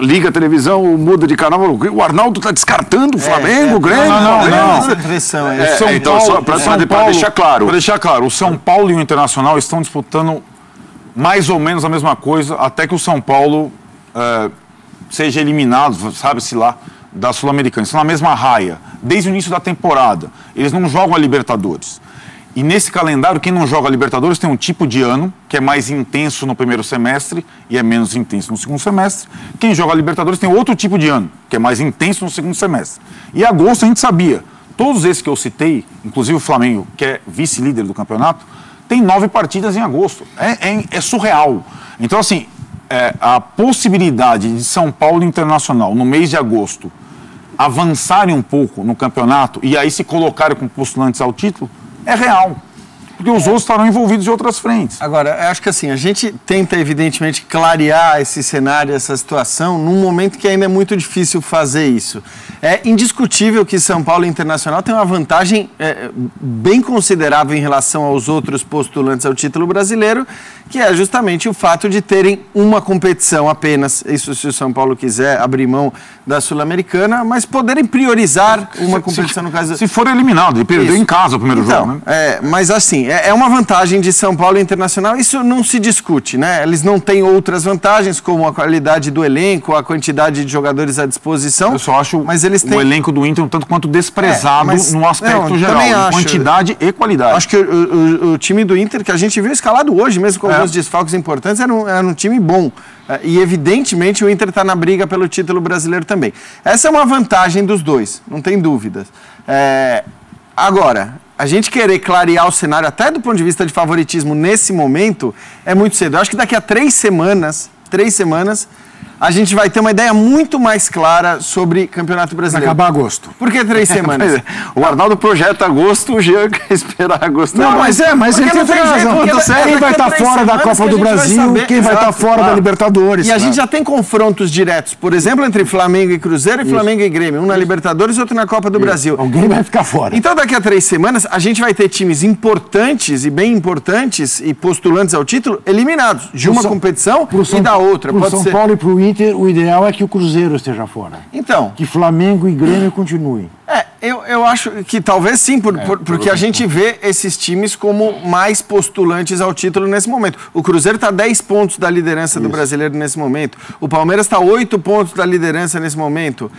liga a televisão, muda de canal, o Arnaldo está descartando o Flamengo, o Grêmio. Não. Então, só para deixar claro. Para deixar claro, o São Paulo e o Internacional estão disputando mais ou menos a mesma coisa, até que o São Paulo seja eliminado, sabe-se lá, da Sul-Americana. Estão na mesma raia, desde o início da temporada. Eles não jogam a Libertadores. E nesse calendário, quem não joga a Libertadores tem um tipo de ano que é mais intenso no primeiro semestre e é menos intenso no segundo semestre. Quem joga a Libertadores tem outro tipo de ano, que é mais intenso no segundo semestre. E agosto a gente sabia, todos esses que eu citei, inclusive o Flamengo, que é vice-líder do campeonato, tem 9 partidas em agosto. É surreal. Então, assim, a possibilidade de São Paulo e Internacional, no mês de agosto, avançarem um pouco no campeonato e aí se colocarem como postulantes ao título, é real, porque os outros estarão envolvidos em outras frentes. Agora, eu acho que assim, a gente tenta evidentemente clarear esse cenário, essa situação, num momento que ainda é muito difícil fazer isso. É indiscutível que São Paulo Internacional tem uma vantagem bem considerável em relação aos outros postulantes ao título brasileiro, que é justamente o fato de terem uma competição apenas, isso se o São Paulo quiser abrir mão da Sul-Americana, mas poderem priorizar uma competição no caso... Se for eliminado, ele perdeu em casa o primeiro jogo, né? Mas assim, é uma vantagem de São Paulo Internacional, isso não se discute, né? Eles não têm outras vantagens, como a qualidade do elenco, a quantidade de jogadores à disposição. Eu só acho mas eles têm... o elenco do Inter um tanto quanto desprezado no aspecto geral, em quantidade e qualidade. Acho que o time do Inter, que a gente viu escalado hoje, mesmo com alguns desfalques importantes, era um time bom. E, evidentemente, o Inter está na briga pelo título brasileiro também. Essa é uma vantagem dos dois, não tem dúvidas. Agora, a gente querer clarear o cenário, até do ponto de vista de favoritismo, nesse momento, é muito cedo. Eu acho que daqui a 3 semanas, a gente vai ter uma ideia muito mais clara sobre Campeonato Brasileiro. Vai acabar agosto. Por que 3 semanas? O Arnaldo projeta agosto, o Jean quer esperar agosto. Não, mas ele tem razão. Quem vai estar fora da Copa do Brasil, quem vai estar fora da Libertadores. E a gente já tem confrontos diretos, por exemplo, entre Flamengo e Cruzeiro e Flamengo e Grêmio. Um na Libertadores e outro na Copa do Brasil. Alguém vai ficar fora. Então, daqui a 3 semanas, a gente vai ter times importantes e bem importantes e postulantes ao título eliminados de uma competição e da outra. Para o São Paulo e para o Inter, o ideal é que o Cruzeiro esteja fora. Então. Que Flamengo e Grêmio continuem. Eu acho que talvez sim, porque a gente vê esses times como mais postulantes ao título nesse momento. O Cruzeiro está 10 pontos da liderança do Brasileiro nesse momento. O Palmeiras está 8 pontos da liderança nesse momento.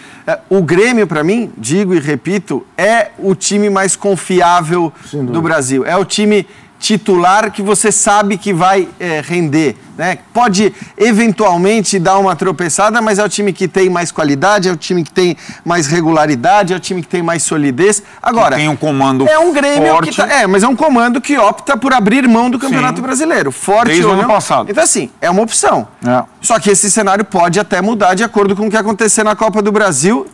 O Grêmio, para mim, digo e repito, é o time mais confiável do Brasil. É o time titular que você sabe que vai render, né? Pode eventualmente dar uma tropeçada, mas é o time que tem mais qualidade, é o time que tem mais regularidade, é o time que tem mais solidez. Agora, tem um comando é um Grêmio forte. Mas é um comando que opta por abrir mão do Campeonato Brasileiro. Forte desde ou o não. ano passado. Então, assim, é uma opção. Só que esse cenário pode até mudar de acordo com o que acontecer na Copa do Brasil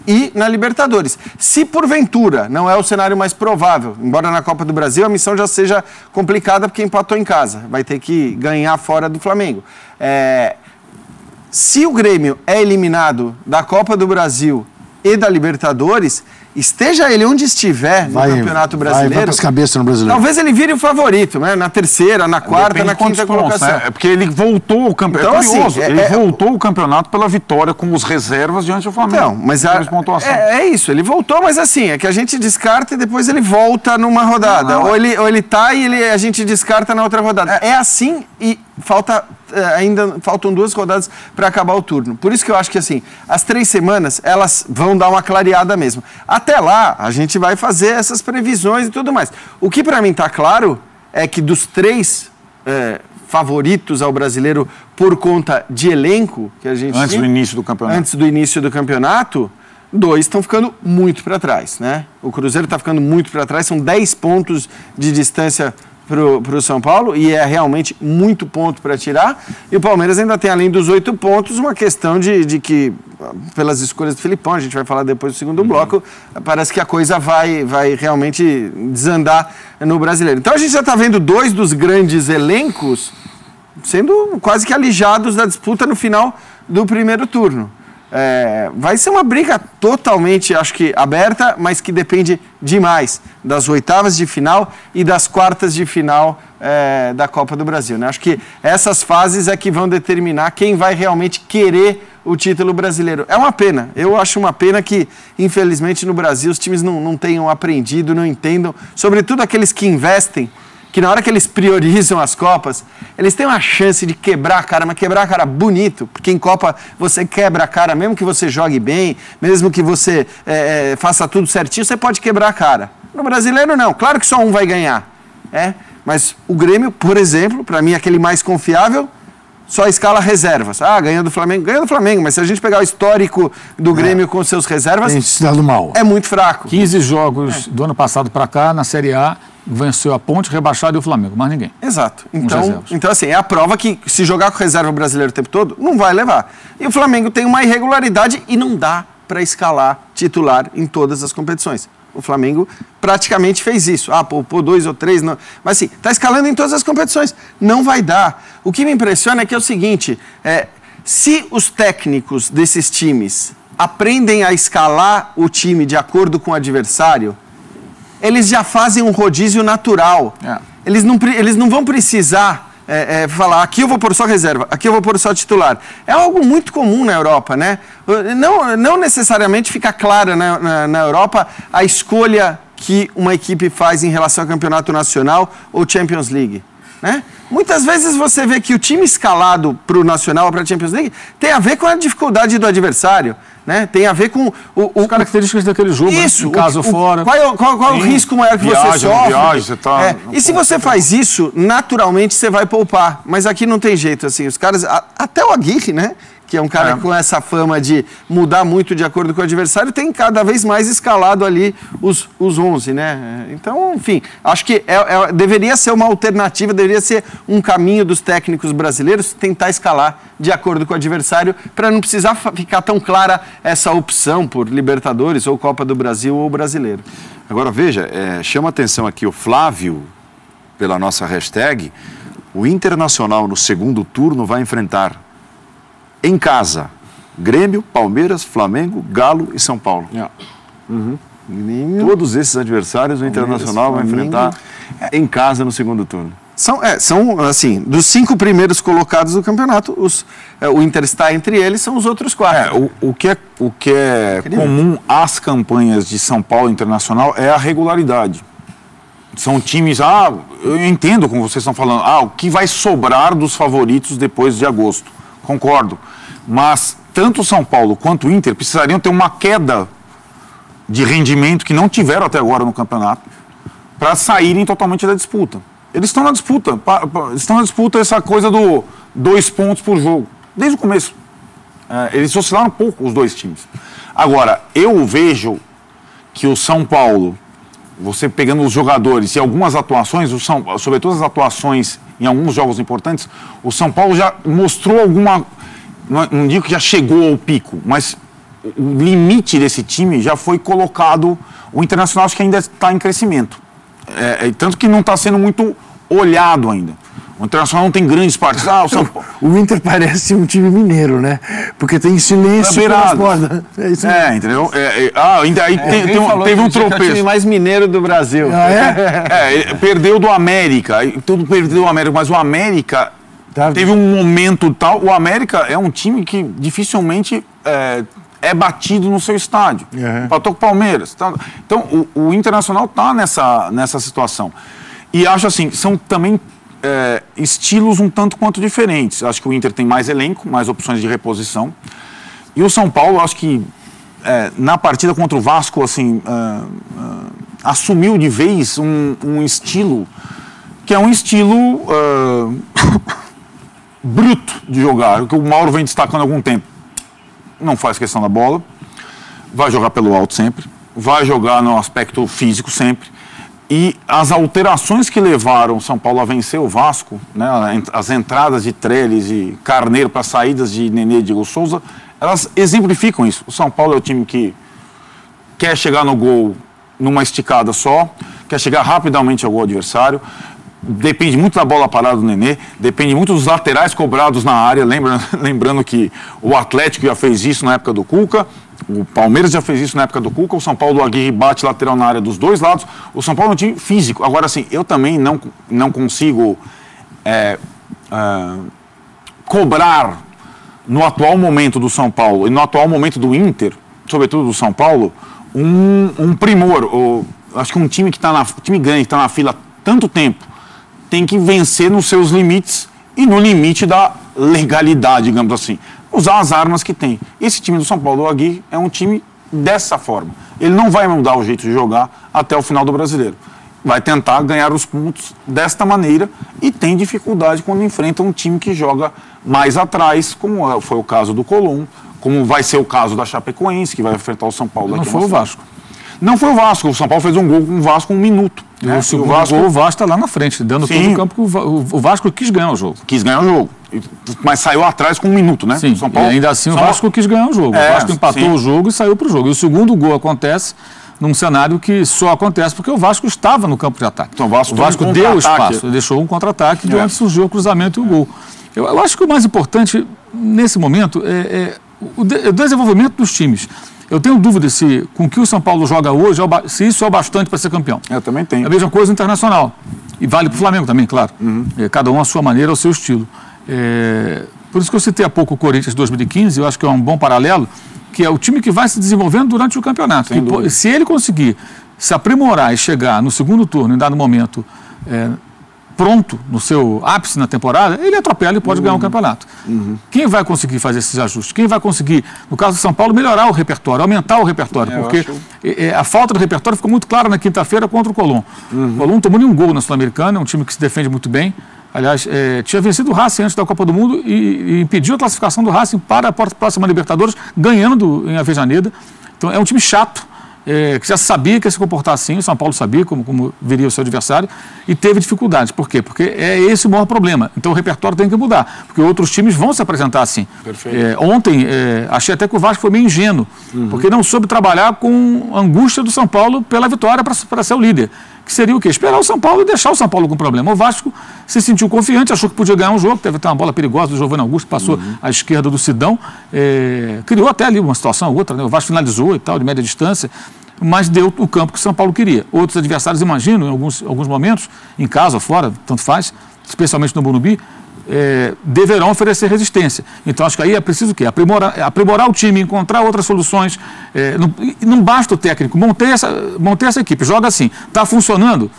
e na Libertadores. Se porventura não é o cenário mais provável, embora na Copa do Brasil a missão já seja complicada porque empatou em casa, vai ter que ganhar fora do Flamengo. Se o Grêmio é eliminado da Copa do Brasil e da Libertadores, esteja ele onde estiver no Campeonato Brasileiro, vai para as cabeças no Brasileiro. Talvez ele vire o favorito, né? Na terceira, na quarta, na quinta colocação. É porque ele voltou o campeonato. Então, é curioso, assim, ele voltou o campeonato pela vitória com os reservas diante do Flamengo. Então, mas é isso, ele voltou, mas assim, é que a gente descarta e depois ele volta numa rodada. Ou ele tá e a gente descarta na outra rodada. É assim e ainda faltam 2 rodadas para acabar o turno. Por isso que eu acho que assim, as 3 semanas, elas vão dar uma clareada mesmo. Até lá, a gente vai fazer essas previsões e tudo mais. O que para mim está claro é que dos 3 favoritos ao brasileiro por conta de elenco que a gente Antes do início do campeonato. Antes do início do campeonato, 2 estão ficando muito para trás, né? O Cruzeiro está ficando muito para trás, são 10 pontos de distância para o São Paulo, e é realmente muito ponto para tirar. E o Palmeiras ainda tem, além dos 8 pontos, uma questão de que, pelas escolhas do Filipão, a gente vai falar depois do segundo bloco, parece que a coisa vai realmente desandar no brasileiro. Então a gente já está vendo 2 dos grandes elencos sendo quase que alijados da disputa no final do primeiro turno. Vai ser uma briga totalmente, acho que, aberta, mas que depende demais das oitavas de final e das quartas de final da Copa do Brasil, né? Acho que essas fases é que vão determinar quem vai realmente querer o título brasileiro. É uma pena, eu acho uma pena que, infelizmente, no Brasil os times não tenham aprendido, não entendam, sobretudo aqueles que investem, que na hora que eles priorizam as Copas, eles têm uma chance de quebrar a cara, mas quebrar a cara bonito, porque em Copa você quebra a cara, mesmo que você jogue bem, mesmo que você faça tudo certinho, você pode quebrar a cara. No brasileiro não, claro que só um vai ganhar, mas o Grêmio, por exemplo, para mim aquele mais confiável, só escala reservas. Ganha do Flamengo, mas se a gente pegar o histórico do Grêmio com seus reservas, tem se dado mal. É muito fraco. 15 jogos do ano passado para cá, na Série A, venceu a Ponte, rebaixado e o Flamengo, mais ninguém. Exato. Então, assim, é a prova que se jogar com reserva brasileiro o tempo todo, não vai levar. E o Flamengo tem uma irregularidade e não dá para escalar titular em todas as competições. O Flamengo praticamente fez isso. Poupou 2 ou 3, não. Mas assim, está escalando em todas as competições. Não vai dar. O que me impressiona é que é o seguinte, se os técnicos desses times aprendem a escalar o time de acordo com o adversário, eles já fazem um rodízio natural. Eles não vão precisar falar, aqui eu vou pôr só reserva, aqui eu vou pôr só titular. É algo muito comum na Europa, né? Não necessariamente fica clara na Europa a escolha que uma equipe faz em relação ao campeonato nacional ou Champions League, né? Muitas vezes você vê que o time escalado para o Nacional ou para a Champions League tem a ver com a dificuldade do adversário, né? Tem a ver com as características daquele jogo, isso, né? Em casa ou fora. Qual é o risco maior que você sofre? E se você faz isso, naturalmente você vai poupar. Mas aqui não tem jeito, assim, os caras, até o Aguirre, né? Que é um cara com essa fama de mudar muito de acordo com o adversário, tem cada vez mais escalado ali os 11, né? Então, enfim, acho que deveria ser uma alternativa, deveria ser um caminho dos técnicos brasileiros tentar escalar de acordo com o adversário para não precisar ficar tão clara essa opção por Libertadores ou Copa do Brasil ou Brasileiro. Agora, veja, chama atenção aqui o Flávio, pela nossa hashtag, o Internacional no segundo turno vai enfrentar em casa, Grêmio, Palmeiras, Flamengo, Galo e São Paulo. Todos esses adversários o Internacional vai enfrentar em casa no segundo turno. São assim, dos 5 primeiros colocados do campeonato, o Inter está entre eles, são os outros 4. O que é comum às campanhas de São Paulo Internacional é a regularidade. São times, eu entendo como vocês estão falando, o que vai sobrar dos favoritos depois de agosto. Concordo, mas tanto o São Paulo quanto o Inter precisariam ter uma queda de rendimento que não tiveram até agora no campeonato para saírem totalmente da disputa. Eles estão na disputa, essa coisa do 2 pontos por jogo, desde o começo. Eles oscilaram um pouco, os 2 times. Agora, eu vejo que o São Paulo, você pegando os jogadores e algumas atuações, sobretudo as atuações em alguns jogos importantes, o São Paulo já mostrou não digo que já chegou ao pico, mas o limite desse time já foi colocado. O Internacional acho que ainda está em crescimento, tanto que não está sendo muito olhado ainda. O Internacional não tem grandes partidas. O Inter parece um time mineiro, né? Porque tem silêncio pelas bordas. Entendeu? Teve um tropeço. É o time mais mineiro do Brasil. Perdeu do América. Tudo perdeu do América, mas o América teve um momento tal. O América é um time que dificilmente é batido no seu estádio. Empatou com o Palmeiras. Então, o Internacional está nessa situação. E acho assim, são também estilos um tanto quanto diferentes. Acho que o Inter tem mais elenco, mais opções de reposição. E o São Paulo, acho que na partida contra o Vasco, assim, assumiu de vez um estilo que é um estilo bruto de jogar, o que o Mauro vem destacando há algum tempo. Não faz questão da bola, vai jogar pelo alto sempre, vai jogar no aspecto físico sempre. E as alterações que levaram o São Paulo a vencer o Vasco, né, as entradas de Trellis e Carneiro para saídas de Nenê e Diego Souza, elas exemplificam isso. O São Paulo é o time que quer chegar no gol numa esticada só, quer chegar rapidamente ao gol adversário, depende muito da bola parada do Nenê, depende muito dos laterais cobrados na área, lembrando que o Atlético já fez isso na época do Cuca, o Palmeiras já fez isso na época do Cuca, o São Paulo do Aguirre bate lateral na área dos dois lados, o São Paulo é um time físico. Agora, assim, eu também não consigo cobrar no atual momento do São Paulo e no atual momento do Inter, sobretudo do São Paulo, um primor. Acho que um time time grande que está na fila há tanto tempo tem que vencer nos seus limites e no limite da legalidade, digamos assim. Usar as armas que tem. Esse time do São Paulo do Aguirre é um time dessa forma. Ele não vai mudar o jeito de jogar até o final do Brasileiro. Vai tentar ganhar os pontos desta maneira e tem dificuldade quando enfrenta um time que joga mais atrás, como foi o caso do Colón, como vai ser o caso da Chapecoense, que vai enfrentar o São Paulo daqui a Não foi o Vasco. Não foi o Vasco. O São Paulo fez um gol com o Vasco em 1 minuto. Né? O Vasco está lá na frente, dando todo o campo que o Vasco quis ganhar o jogo. Quis ganhar o jogo. Mas saiu atrás com 1 minuto, né? Sim, São Paulo, e ainda assim o Vasco quis ganhar o jogo. O Vasco empatou o jogo e saiu para o jogo. E o segundo gol acontece num cenário que só acontece porque o Vasco estava no campo de ataque. Então, o Vasco deu espaço, deixou um contra-ataque de onde surgiu o cruzamento e o gol. Eu acho que o mais importante nesse momento é o desenvolvimento dos times. Eu tenho dúvida se com o que o São Paulo joga hoje, se isso é o bastante para ser campeão. Eu também tenho. É a mesma coisa internacional. E vale para o Flamengo também, claro. Cada um à sua maneira, ao seu estilo. Por isso que eu citei há pouco o Corinthians 2015, eu acho que é um bom paralelo, que é o time que vai se desenvolvendo durante o campeonato. Se ele conseguir se aprimorar e chegar no segundo turno, em dado momento, pronto, no seu ápice na temporada, ele atropela e pode ganhar um campeonato. Quem vai conseguir fazer esses ajustes? Quem vai conseguir, no caso do São Paulo, melhorar o repertório, aumentar o repertório? Porque a falta de repertório ficou muito clara na quinta-feira contra o Colón. O Colón tomou nenhum gol na Sul-Americana, é um time que se defende muito bem. Aliás, tinha vencido o Racing antes da Copa do Mundo e impediu a classificação do Racing para a próxima Libertadores, ganhando em Avejaneda. Então é um time chato, que já sabia que ia se comportar assim, o São Paulo sabia como viria o seu adversário e teve dificuldades. Por quê? Porque é esse o maior problema. Então o repertório tem que mudar, porque outros times vão se apresentar assim. Ontem, achei até que o Vasco foi meio ingênuo, porque não soube trabalhar com a angústia do São Paulo pela vitória para ser o líder. Que seria o quê? Esperar o São Paulo e deixar o São Paulo com problema. O Vasco se sentiu confiante, achou que podia ganhar um jogo, teve até uma bola perigosa do Giovanni Augusto, passou à esquerda do Sidão, criou até ali uma situação ou outra, né? O Vasco finalizou e tal, de média distância, mas deu o campo que o São Paulo queria. Outros adversários, imagino, em alguns momentos, em casa ou fora, tanto faz, especialmente no Morumbi, deverão oferecer resistência. Então acho que aí é preciso o quê? Aprimorar o time, encontrar outras soluções. Não basta o técnico, montei essa equipe, joga assim, está funcionando,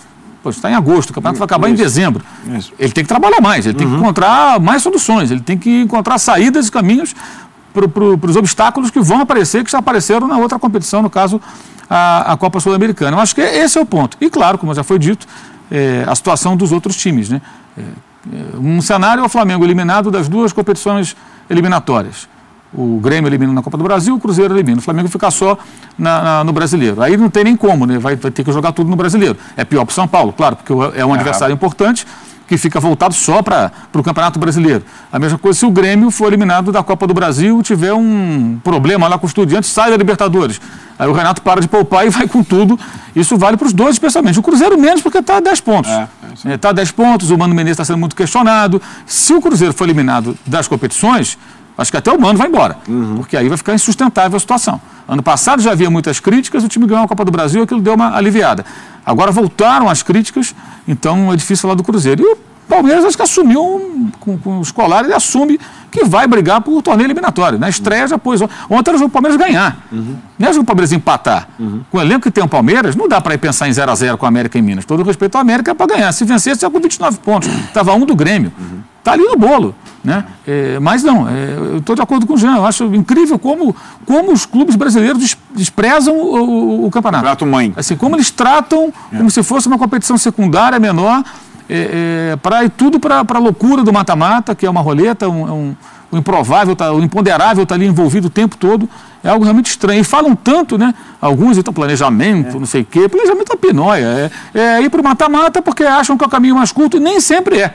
está em agosto, o campeonato vai acabar em dezembro. Ele tem que trabalhar mais, ele tem que encontrar mais soluções, ele tem que encontrar saídas e caminhos para os obstáculos que vão aparecer, que já apareceram na outra competição, no caso a Copa Sul-Americana. Eu acho que esse é o ponto. E claro, como já foi dito, a situação dos outros times, né? Um cenário é o Flamengo eliminado das duas competições eliminatórias. O Grêmio elimina na Copa do Brasil, o Cruzeiro elimina. O Flamengo fica só no Brasileiro. Aí não tem nem como, né? Vai ter que jogar tudo no Brasileiro. É pior para o São Paulo, claro, porque é um adversário importante que fica voltado só para o Campeonato Brasileiro. A mesma coisa se o Grêmio for eliminado da Copa do Brasil e tiver um problema lá com o Estudiantes, sai da Libertadores. Aí o Renato para de poupar e vai com tudo. Isso vale para os dois, especialmente. O Cruzeiro menos porque está a 10 pontos. Está a 10 pontos, o Mano Menezes está sendo muito questionado. Se o Cruzeiro for eliminado das competições, acho que até o Mano vai embora, porque aí vai ficar insustentável a situação. Ano passado já havia muitas críticas, o time ganhou a Copa do Brasil e aquilo deu uma aliviada. Agora voltaram as críticas, então é difícil falar do Cruzeiro. E o Palmeiras acho que assumiu, com o Scolari, ele assume que vai brigar por torneio eliminatório. Na estreia já pôs. Ontem era o jogo do Palmeiras ganhar. Não é o jogo do Palmeiras empatar. Com o elenco que tem o Palmeiras, não dá para ir pensar em 0-0 com a América em Minas. Todo respeito à América é para ganhar. Se vencesse, já com 29 pontos. Estava 1 do Grêmio. Está ali no bolo. Né? Mas não, eu estou de acordo com o Jean. Eu acho incrível como os clubes brasileiros desprezam o campeonato. Prato mãe. Assim, como eles tratam como se fosse uma competição secundária, menor. para ir tudo para a loucura do mata-mata, que é uma roleta, o improvável, o imponderável está ali envolvido o tempo todo, é algo realmente estranho. E falam tanto, né? Alguns, então, planejamento, não sei o quê, planejamento é pinóia, é ir para o mata-mata porque acham que é o caminho mais curto, e nem sempre é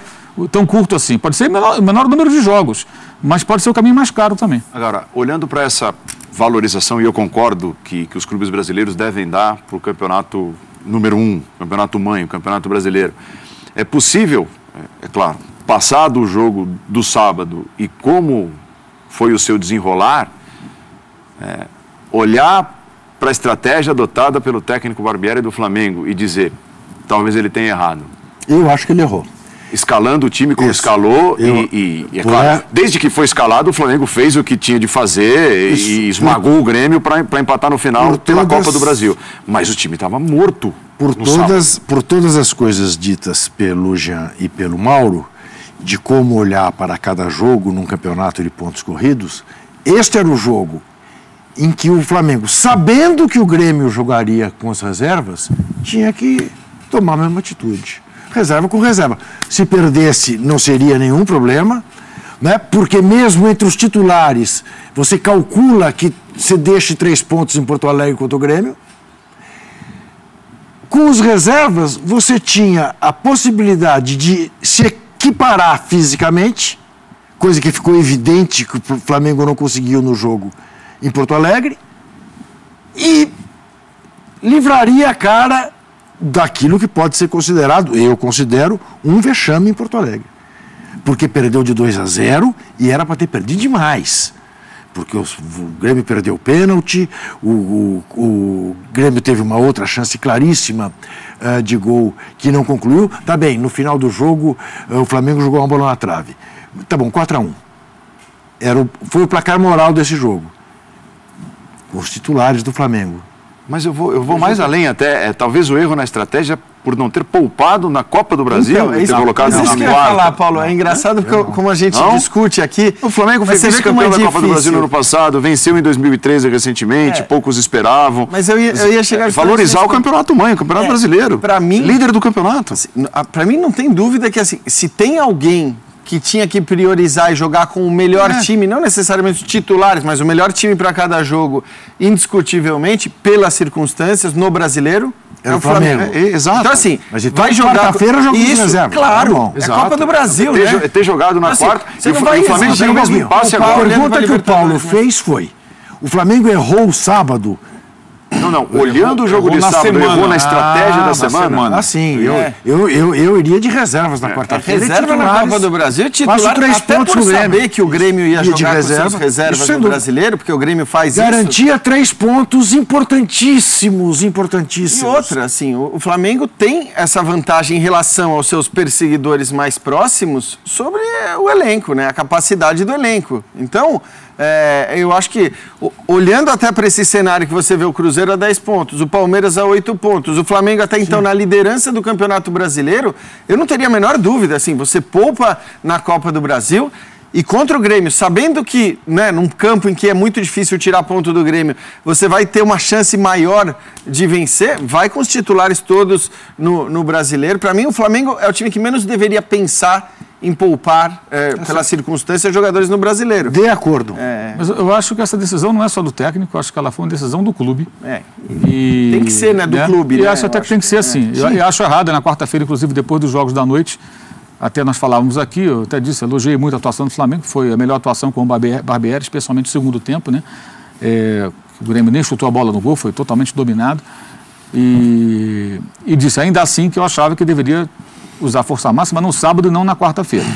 tão curto assim. Pode ser menor número de jogos, mas pode ser o caminho mais caro também. Agora, olhando para essa valorização, e eu concordo que os clubes brasileiros devem dar para o campeonato número 1, campeonato mãe, o campeonato brasileiro, é possível, é claro, passado o jogo do sábado e como foi o seu desenrolar, olhar para a estratégia adotada pelo técnico Barbieri do Flamengo e dizer, talvez ele tenha errado. Eu acho que ele errou. Escalando o time como escalou e é claro, desde que foi escalado o Flamengo fez o que tinha de fazer e esmagou o Grêmio para empatar no final pela Copa do Brasil. Mas o time estava morto. Por todas as coisas ditas pelo Jean e pelo Mauro, de como olhar para cada jogo num campeonato de pontos corridos, este era o jogo em que o Flamengo, sabendo que o Grêmio jogaria com as reservas, tinha que tomar a mesma atitude. Reserva com reserva. Se perdesse, não seria nenhum problema, né? Porque mesmo entre os titulares, você calcula que você deixe 3 pontos em Porto Alegre contra o Grêmio. Com os reservas, você tinha a possibilidade de se equiparar fisicamente, coisa que ficou evidente que o Flamengo não conseguiu no jogo em Porto Alegre, e livraria a cara daquilo que pode ser considerado, eu considero, um vexame em Porto Alegre. Porque perdeu de 2-0 e era para ter perdido demais. Porque o Grêmio perdeu o pênalti, o Grêmio teve uma outra chance claríssima de gol que não concluiu. Tá bem, no final do jogo o Flamengo jogou uma bola na trave. Tá bom, 4-1. Foi o placar moral desse jogo. Os titulares do Flamengo. Mas eu vou mais além até, talvez o erro na estratégia por não ter poupado na Copa do Brasil, então, ter colocado isso que eu ia falar, Paulo, é engraçado porque como a gente discute aqui... O Flamengo foi vice-campeão da Copa do Brasil no ano passado, venceu em 2013 recentemente, poucos esperavam. Mas eu ia chegar... Valorizar o campeonato mãe, o campeonato brasileiro, líder do campeonato. Para mim não tem dúvida que assim, se tem alguém que tinha que priorizar e jogar com o melhor time, não necessariamente titulares, mas o melhor time para cada jogo, indiscutivelmente, pelas circunstâncias, no brasileiro, é o Flamengo. Exato. Então, assim, mas vai jogar... quarta-feira joga com reserva. Claro, é a Copa do Brasil, né? Ter jogado na quarta, você não vai... O Flamengo tem o mesmo passe agora. A pergunta que o Paulo fez foi, o Flamengo errou o sábado. Não, olhando o jogo de sábado, errou na estratégia da semana. Ah, sim, eu iria de reservas na quarta-feira. Reserva na Copa do Brasil, titular, 3 até pontos por no Grêmio. saber que o Grêmio ia jogar com reserva, suas reservas no Brasileiro, porque o Grêmio faz garantia 3 pontos importantíssimos. E outra, assim, o Flamengo tem essa vantagem em relação aos seus perseguidores mais próximos sobre o elenco, né? A capacidade do elenco. Então... eu acho que, olhando até para esse cenário que você vê o Cruzeiro a 10 pontos, o Palmeiras a 8 pontos, o Flamengo até então na liderança do Campeonato Brasileiro, eu não teria a menor dúvida, assim, você poupa na Copa do Brasil e contra o Grêmio, sabendo que, né, num campo em que é muito difícil tirar ponto do Grêmio, você vai ter uma chance maior de vencer, vai com os titulares todos no Brasileiro. Para mim, o Flamengo é o time que menos deveria pensar em poupar, pelas circunstâncias, jogadores no Brasileiro. De acordo. Mas eu acho que essa decisão não é só do técnico, eu acho que ela foi uma decisão do clube. Tem que ser, né, do clube. E acho até que tem que ser assim. Eu acho errado, na quarta-feira, inclusive, depois dos jogos da noite, até nós falávamos aqui, eu até disse, elogiei muito a atuação do Flamengo, foi a melhor atuação com o Barbieri, especialmente no segundo tempo, né? O Grêmio nem chutou a bola no gol, foi totalmente dominado. E disse, ainda assim, que eu achava que deveria usar força máxima no sábado e não na quarta-feira.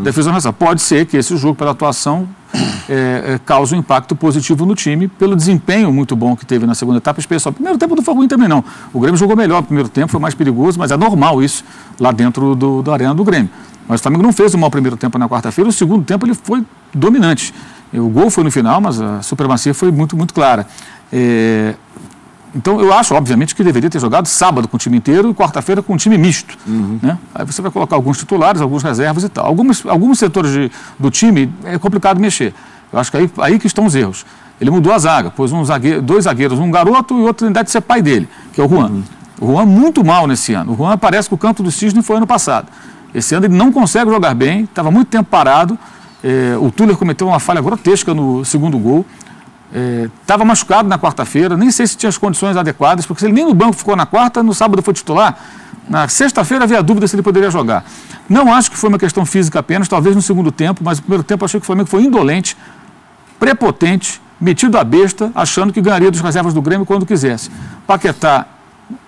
Defesa honesta. Pode ser que esse jogo, pela atuação, cause um impacto positivo no time, pelo desempenho muito bom que teve na segunda etapa, especial. O primeiro tempo não foi ruim também, não. O Grêmio jogou melhor no primeiro tempo, foi mais perigoso, mas é normal isso lá dentro da arena do Grêmio. Mas o Flamengo não fez um mau primeiro tempo na quarta-feira, o segundo tempo ele foi dominante. O gol foi no final, mas a supremacia foi muito, muito clara. Então, eu acho, obviamente, que deveria ter jogado sábado com o time inteiro e quarta-feira com um time misto. Né? Aí você vai colocar alguns titulares, alguns reservas e tal. Alguns setores do time é complicado mexer. Eu acho que aí que estão os erros. Ele mudou a zaga, pôs dois zagueiros, um garoto e outro em idade de ser pai dele, que é o Juan. O Juan muito mal nesse ano. O Juan parece que o Campo do Cisne foi ano passado. Esse ano ele não consegue jogar bem, estava muito tempo parado. O Tuller cometeu uma falha grotesca no segundo gol. Estava machucado na quarta-feira, nem sei se tinha as condições adequadas, porque se ele nem no banco ficou na quarta, no sábado foi titular. Na sexta-feira havia dúvida se ele poderia jogar. Não acho que foi uma questão física apenas, talvez no segundo tempo, mas no primeiro tempo achei que o Flamengo foi indolente, prepotente, metido à besta, achando que ganharia dos reservas do Grêmio quando quisesse. Paquetá,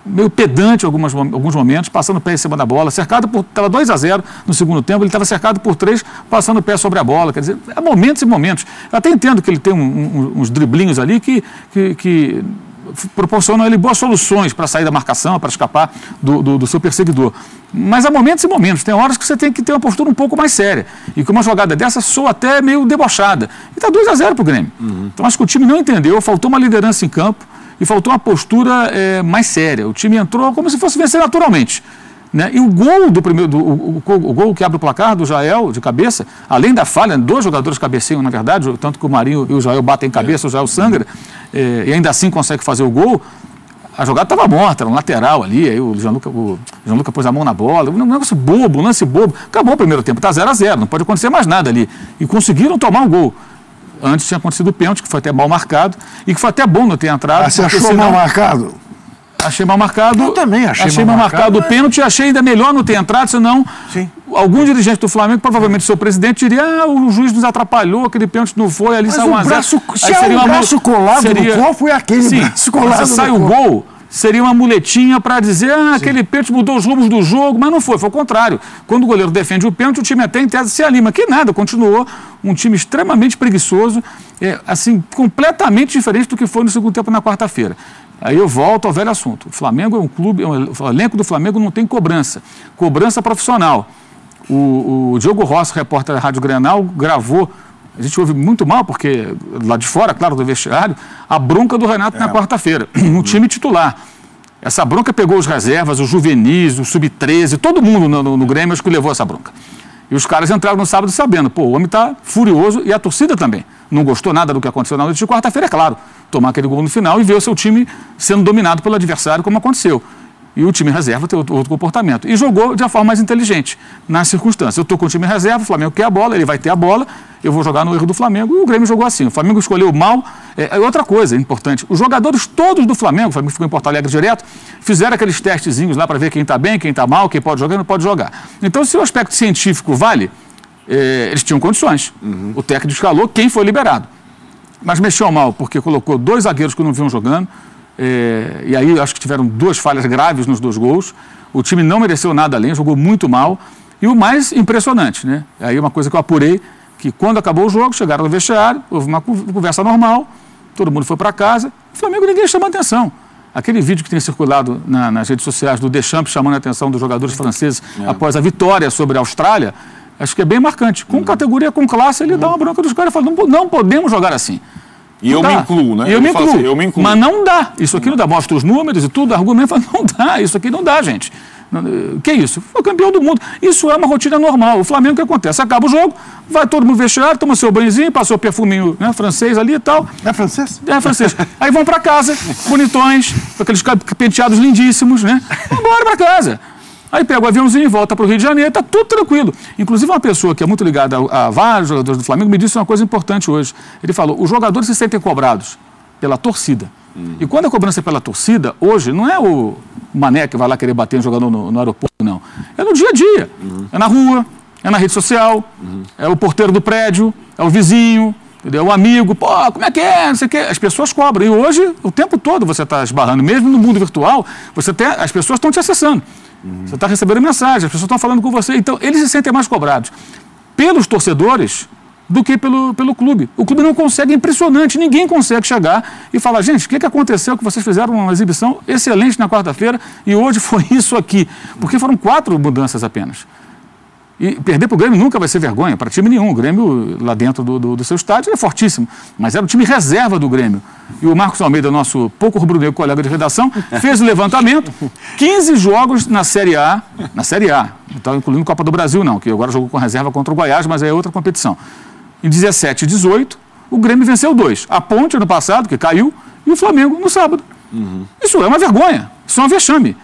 meio pedante em alguns momentos, passando o pé em cima da bola, cercado por... Estava 2-0 no segundo tempo, ele estava cercado por 3, passando o pé sobre a bola. Quer dizer, há momentos e momentos. Eu até entendo que ele tem uns driblinhos ali que proporcionam a ele boas soluções para sair da marcação, para escapar do seu perseguidor. Mas há momentos e momentos. Tem horas que você tem que ter uma postura um pouco mais séria. E que uma jogada dessa soa até meio debochada. E está 2-0 para o Grêmio. Então acho que o time não entendeu, faltou uma liderança em campo e faltou uma postura mais séria. O time entrou como se fosse vencer naturalmente. Né? E o gol do primeiro, o gol que abre o placar do Jael de cabeça, além da falha, 2 jogadores cabeceiam, na verdade, tanto que o Marinho e o Jael batem cabeça, o Jael sangra, e ainda assim consegue fazer o gol. A jogada estava morta, era um lateral ali, aí o Gianluca pôs a mão na bola, um negócio bobo, um lance bobo. Acabou o primeiro tempo, está 0-0, não pode acontecer mais nada ali. E conseguiram tomar um gol. Antes tinha acontecido o pênalti, que foi até mal marcado, e que foi até bom não ter entrado. Você achou mal marcado? Achei mal marcado. Eu também achei mal marcado o pênalti e achei ainda melhor não ter entrado, senão algum dirigente do Flamengo, provavelmente o seu presidente, diria: o juiz nos atrapalhou, aquele pênalti não foi, ali saiu 1-0. Se é um braço colado no qual foi aquele braço colado? Se sai o gol, seria uma muletinha para dizer: aquele pênalti mudou os rumos do jogo, mas não foi o contrário. Quando o goleiro defende o pênalti, o time até em tese se anima. Que nada, continuou um time extremamente preguiçoso, assim, completamente diferente do que foi no segundo tempo na quarta-feira. Aí eu volto ao velho assunto. O Flamengo é um clube, o elenco do Flamengo não tem cobrança profissional. O Diogo Rossi, repórter da Rádio Grenal, gravou, a gente ouve muito mal, porque lá de fora, claro, do vestiário, a bronca do Renato na quarta-feira, no time titular. Essa bronca pegou os reservas, os juvenis, o sub-13, todo mundo no Grêmio, acho que levou essa bronca. E os caras entraram no sábado sabendo, o homem está furioso e a torcida também. Não gostou nada do que aconteceu na noite de quarta-feira, é claro. Tomar aquele gol no final e ver o seu time sendo dominado pelo adversário, como aconteceu. E o time reserva tem outro comportamento. E jogou de uma forma mais inteligente, nas circunstâncias. Eu estou com o time reserva, o Flamengo quer a bola, ele vai ter a bola, eu vou jogar no erro do Flamengo, e o Grêmio jogou assim. O Flamengo escolheu mal. Outra coisa importante, os jogadores todos do Flamengo, o Flamengo ficou em Porto Alegre direto, fizeram aqueles testezinhos lá para ver quem está bem, quem está mal, quem pode jogar e não pode jogar. Então, se o aspecto científico vale, eles tinham condições. O técnico escalou quem foi liberado. Mas mexeu mal, porque colocou 2 zagueiros que não vinham jogando, e aí acho que tiveram 2 falhas graves nos 2 gols. O time não mereceu nada além, jogou muito mal. E o mais impressionante, né? Aí uma coisa que eu apurei, que quando acabou o jogo, chegaram no vestiário, houve uma conversa normal, todo mundo foi para casa, o Flamengo ninguém chamou atenção. Aquele vídeo que tem circulado nas redes sociais do Deschamps chamando a atenção dos jogadores franceses após a vitória sobre a Austrália, acho que é bem marcante. Com categoria, com classe, ele dá uma bronca dos caras e fala: não podemos jogar assim. E eu me incluo, né? Eu me incluo. Mas não dá. Isso aqui não dá. Mostra os números e tudo, argumento, fala: não dá, isso aqui não dá, gente. Que isso? Foi campeão do mundo. Isso é uma rotina normal. O Flamengo, o que acontece? Acaba o jogo, vai todo mundo vestiário, toma seu banhozinho, passou o perfuminho, né, francês ali e tal. É francês? É francês. Aí vão para casa, bonitões, com aqueles penteados lindíssimos, né? Vão embora para casa. Aí pega o aviãozinho e volta para o Rio de Janeiro, está tudo tranquilo. Inclusive, uma pessoa que é muito ligada a vários jogadores do Flamengo me disse uma coisa importante hoje. Ele falou: os jogadores se sentem cobrados pela torcida. E quando a cobrança é pela torcida, hoje, não é o Mané que vai lá querer bater um jogador no aeroporto, não. É no dia a dia. É na rua, é na rede social, é o porteiro do prédio, é o vizinho, entendeu? O amigo, como é que é? Não sei o quê. As pessoas cobram. E hoje, o tempo todo você está esbarrando. Mesmo no mundo virtual, as pessoas estão te acessando. Você está recebendo mensagem, as pessoas estão falando com você. Então, eles se sentem mais cobrados pelos torcedores do que pelo clube. O clube não consegue, é impressionante, ninguém consegue chegar e falar: gente, o que aconteceu que vocês fizeram uma exibição excelente na quarta-feira e hoje foi isso aqui? Porque foram 4 mudanças apenas. E perder para o Grêmio nunca vai ser vergonha, para time nenhum. O Grêmio, lá dentro do seu estádio, é fortíssimo. Mas era o time reserva do Grêmio. E o Marcos Almeida, nosso pouco rubro-negro colega de redação, fez o levantamento. 15 jogos na Série A. Na Série A. Então, incluindo Copa do Brasil, não, que agora jogou com reserva contra o Goiás, mas é outra competição. Em 17 e 18, o Grêmio venceu 2. A Ponte, ano passado, que caiu, e o Flamengo, no sábado. Isso é uma vergonha. Isso é um vexame.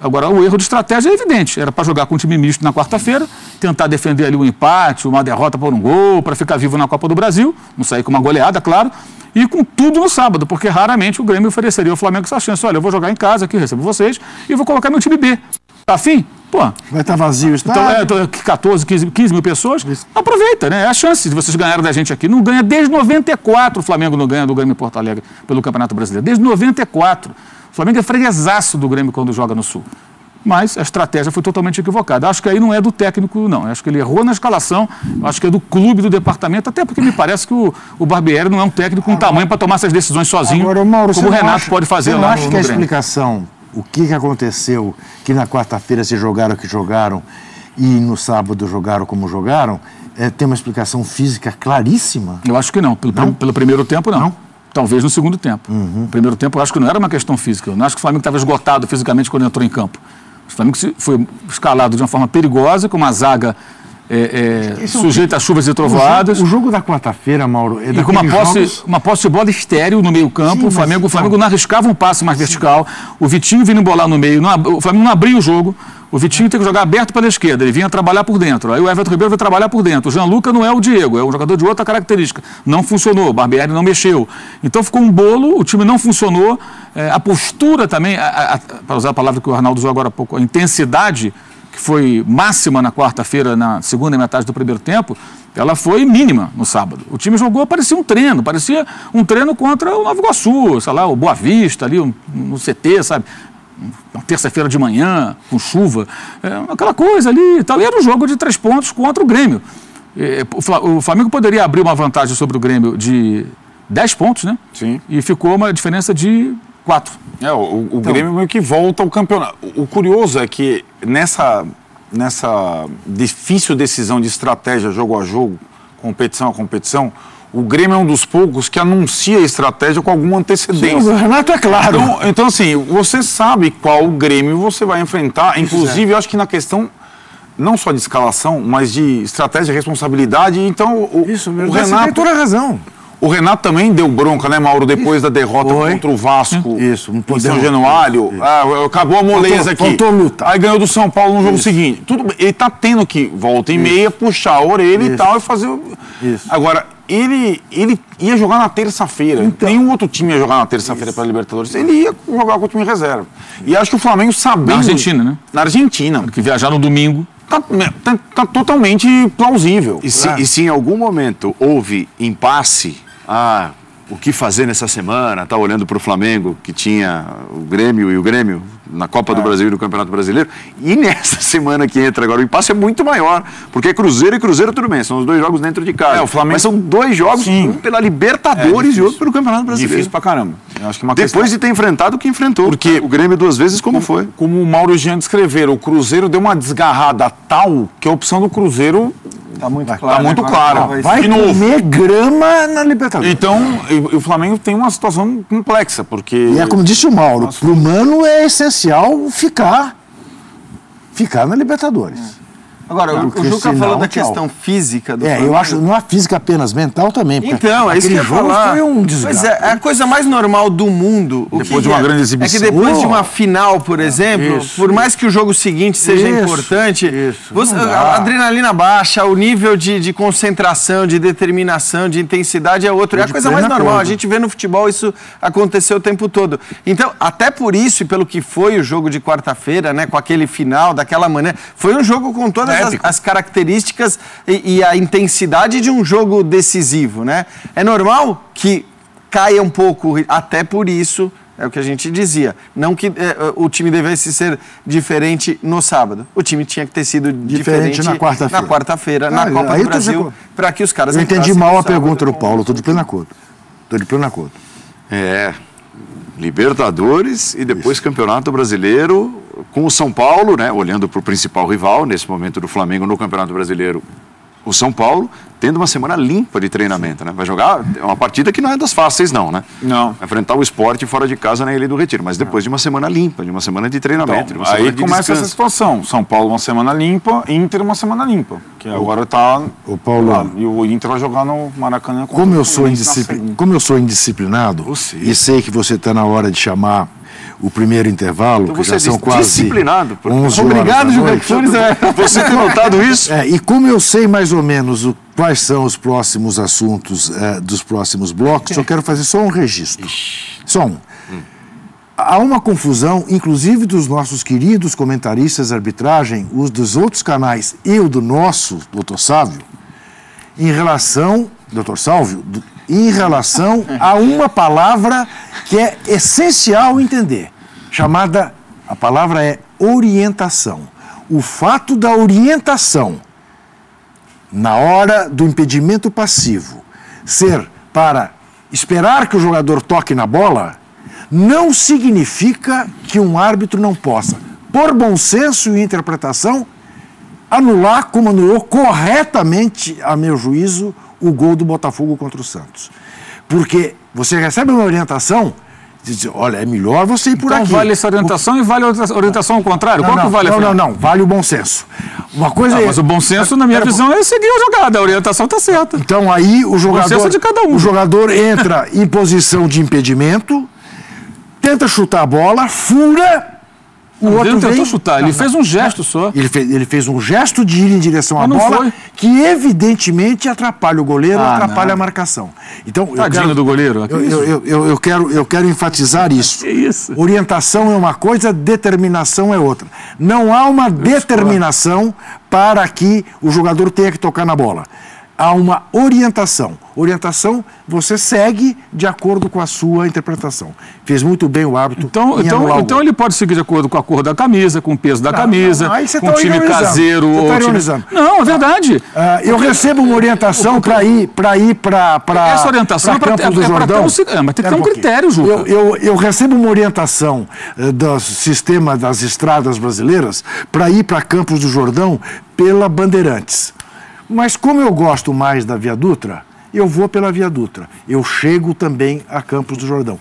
Agora, o erro de estratégia é evidente. Era para jogar com um time misto na quarta-feira, tentar defender ali um empate, uma derrota por um gol, para ficar vivo na Copa do Brasil, não sair com uma goleada, claro, e com tudo no sábado, porque raramente o Grêmio ofereceria ao Flamengo essa chance. Olha, eu vou jogar em casa aqui, recebo vocês, e vou colocar meu time B. Tá afim? Pô. Vai estar vazio o estádio. Então, 14, 15 mil pessoas. Isso. Aproveita, né? É a chance de vocês ganharem da gente aqui. Não ganha desde 94, o Flamengo não ganha do Grêmio em Porto Alegre pelo Campeonato Brasileiro. Desde 94. O Flamengo é freguesaço do Grêmio quando joga no Sul. Mas a estratégia foi totalmente equivocada. Acho que aí não é do técnico, não. Acho que ele errou na escalação, acho que é do clube, do departamento, até porque me parece que o Barbieri não é um técnico com tamanho para tomar essas decisões sozinho, agora, Mauro, como o Renato pode fazer lá no Grêmio. Eu acho que a explicação, o que aconteceu, que na quarta-feira se jogaram o que jogaram e no sábado jogaram como jogaram, tem uma explicação física claríssima? Eu acho que não. Pelo primeiro tempo, não. Talvez no segundo tempo. No primeiro tempo, eu acho que não era uma questão física. Eu não acho que o Flamengo estava esgotado fisicamente quando entrou em campo. O Flamengo foi escalado de uma forma perigosa, com uma zaga sujeita a chuvas e trovoadas. O jogo da quarta-feira, Mauro, e com uma posse de bola estéril no meio campo. Sim, o Flamengo não arriscava um passe mais vertical. O Vitinho vindo embolar no meio. O Flamengo não abria o jogo. O Vitinho tem que jogar aberto pela esquerda, ele vinha trabalhar por dentro. Aí o Everton Ribeiro vai trabalhar por dentro. O Gianluca não é o Diego, é um jogador de outra característica. Não funcionou, o Barbieri não mexeu. Então ficou um bolo, o time não funcionou. A postura também, para usar a palavra que o Arnaldo usou agora há pouco, a intensidade, que foi máxima na quarta-feira, na segunda metade do primeiro tempo, ela foi mínima no sábado. O time jogou, parecia um treino contra o Nova Iguaçu, sei lá, o Boa Vista ali, no CT, sabe? Uma terça-feira de manhã, com chuva, aquela coisa ali e tal. E era um jogo de 3 pontos contra o Grêmio. O Flamengo poderia abrir uma vantagem sobre o Grêmio de 10 pontos, né? Sim. E ficou uma diferença de 4. O Grêmio meio que volta ao campeonato. O curioso é que nessa difícil decisão de estratégia jogo a jogo, competição a competição, o Grêmio é um dos poucos que anuncia a estratégia com alguma antecedência. Sim, o Renato é claro. Então, assim, você sabe qual Grêmio você vai enfrentar. Inclusive, eu acho que na questão não só de escalação, mas de estratégia e responsabilidade. Então, isso mesmo. O Renato tem toda a razão. O Renato também deu bronca, né, Mauro, depois da derrota contra o Vasco em São Januário. Acabou a moleza aqui. Faltou luta. Aí ganhou do São Paulo no jogo seguinte. Ele tá tendo que, volta e meia, puxar a orelha e tal, e fazer... Agora, ele ia jogar na terça-feira. Então, nenhum outro time ia jogar na terça-feira para a Libertadores. Ele ia jogar com o time em reserva. E acho que o Flamengo sabendo... Na Argentina, né? Na Argentina. Porque viajar no domingo... Tá totalmente plausível. E se em algum momento houve impasse, o que fazer nessa semana, tá olhando para o Flamengo, que tinha o Grêmio na Copa do Brasil e no Campeonato Brasileiro, e nessa semana que entra agora, o impasse é muito maior, porque é Cruzeiro e Cruzeiro tudo bem, são os 2 jogos dentro de casa, o Flamengo... mas são 2 jogos, um pela Libertadores e outro pelo Campeonato Brasileiro. Difícil pra caramba. Eu acho que depois de ter enfrentado o que enfrentou, porque o Grêmio 2 vezes foi. Como o Mauro e o Jean descreveram, o Cruzeiro deu uma desgarrada tal que a opção do Cruzeiro... Tá muito clara. Vai comer grama na Libertadores. Então, o Flamengo tem uma situação complexa, porque... E é como disse o Mauro, para o Mano é essencial ficar na Libertadores. Agora, o Juca falou da questão física do Flamengo. Eu acho, não é física apenas, mental também. Então, é isso que eu ia falar. Foi um desgaste. Pois é a coisa mais normal do mundo. Depois de uma grande exibição. É que depois de uma final, por exemplo, por mais que o jogo seguinte seja importante, a adrenalina baixa, o nível de concentração, de determinação, de intensidade é outro. É a coisa mais normal. A gente vê no futebol isso acontecer o tempo todo. Então, até por isso e pelo que foi o jogo de quarta-feira, né, com aquele final, daquela maneira, foi um jogo com todas as características e a intensidade de um jogo decisivo, né? É normal que caia um pouco, até por isso, é o que a gente dizia, não que o time devesse ser diferente no sábado. O time tinha que ter sido diferente na quarta-feira, na Copa do Brasil, para que os caras... Eu entendi mal a pergunta do Paulo, estou de pleno acordo. Libertadores e depois Campeonato Brasileiro com o São Paulo, né, olhando para o principal rival, nesse momento do Flamengo no Campeonato Brasileiro, o São Paulo, tendo uma semana limpa de treinamento, né? Vai jogar uma partida que não é das fáceis, não, né? Não. Vai enfrentar o Sport fora de casa na Ilha do Retiro, mas depois de uma semana limpa, de uma semana de treinamento, de uma semana de começa descanso. Essa situação. São Paulo uma semana limpa, Inter uma semana limpa, que agora está... O Paulo... E o Inter vai jogar no Maracanã. Como eu sou indisciplinado, e sei que você está na hora de chamar o primeiro intervalo, Então que você já é são quase disciplinado. 11 horas Obrigado, da Gilberto noite. Flores. Você tem notado isso? E como eu sei mais ou menos quais são os próximos assuntos dos próximos blocos, eu quero fazer só um registro. Só um. Há uma confusão, inclusive dos nossos queridos comentaristas de arbitragem, os dos outros canais e o do nosso, doutor Sávio, em relação a uma palavra que é essencial entender, chamada, a palavra é orientação. O fato da orientação na hora do impedimento passivo ser para esperar que o jogador toque na bola, não significa que um árbitro não possa, por bom senso e interpretação, anular, como anulou corretamente, a meu juízo, o gol do Botafogo contra o Santos. Porque você recebe uma orientação, diz, olha, é melhor você ir por então aqui. Vale essa orientação e vale a orientação ao contrário? Qual que vale? Não, vale o bom senso. Uma coisa mas o bom senso, na minha visão, é seguir a jogada, a orientação está certa. Então aí o jogador, de cada um. O jogador entra em posição de impedimento, tenta chutar a bola, fura, o outro ele tentou vem... chutar, ele fez um gesto só. Ele fez um gesto de ir em direção à Mas não bola, foi. que evidentemente atrapalha o goleiro, atrapalha a marcação. Então, Tadinho do goleiro. eu quero enfatizar isso. Que isso? Orientação é uma coisa, determinação é outra. Não há uma determinação para que o jogador tenha que tocar na bola. Há uma orientação. Orientação, você segue de acordo com a sua interpretação. Fez muito bem o árbitro. Então ele pode seguir de acordo com a cor da camisa, com o peso da camisa, com o time caseiro. Você está ironizando. Não, é verdade. Eu recebo uma orientação para ir para essa orientação é para ter mas tem que ter um critério, Juca. Eu recebo uma orientação do sistema das estradas brasileiras para ir para Campos do Jordão pela Bandeirantes. Mas como eu gosto mais da Via Dutra, eu vou pela Via Dutra. Eu chego também a Campos do Jordão.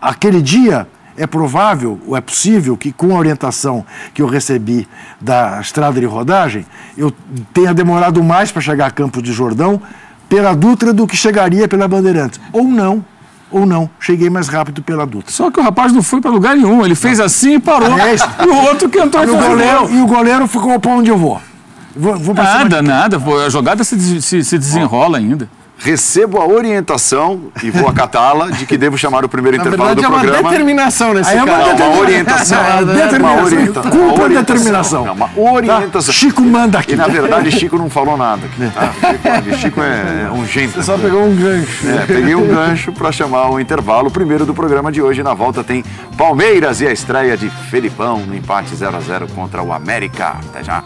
Aquele dia é provável, ou é possível, que com a orientação que eu recebi da estrada de rodagem, eu tenha demorado mais para chegar a Campos do Jordão pela Dutra do que chegaria pela Bandeirantes. Ou não, cheguei mais rápido pela Dutra. Só que o rapaz não foi para lugar nenhum, ele fez assim e parou. E o outro que entrou e o goleiro ficou para onde eu vou. Nada. A jogada se desenrola ainda. Recebo a orientação, e vou acatá-la, de que devo chamar o primeiro intervalo do programa. É uma determinação nesse caso. Uma orientação. Culpa a determinação. Uma orientação. Chico manda aqui. E na verdade Chico não falou nada. Chico é um gênio. Você só pegou um gancho. Peguei um gancho para chamar o intervalo. O primeiro do programa de hoje. Na volta tem Palmeiras e a estreia de Felipão no empate 0-0 contra o América. Até já.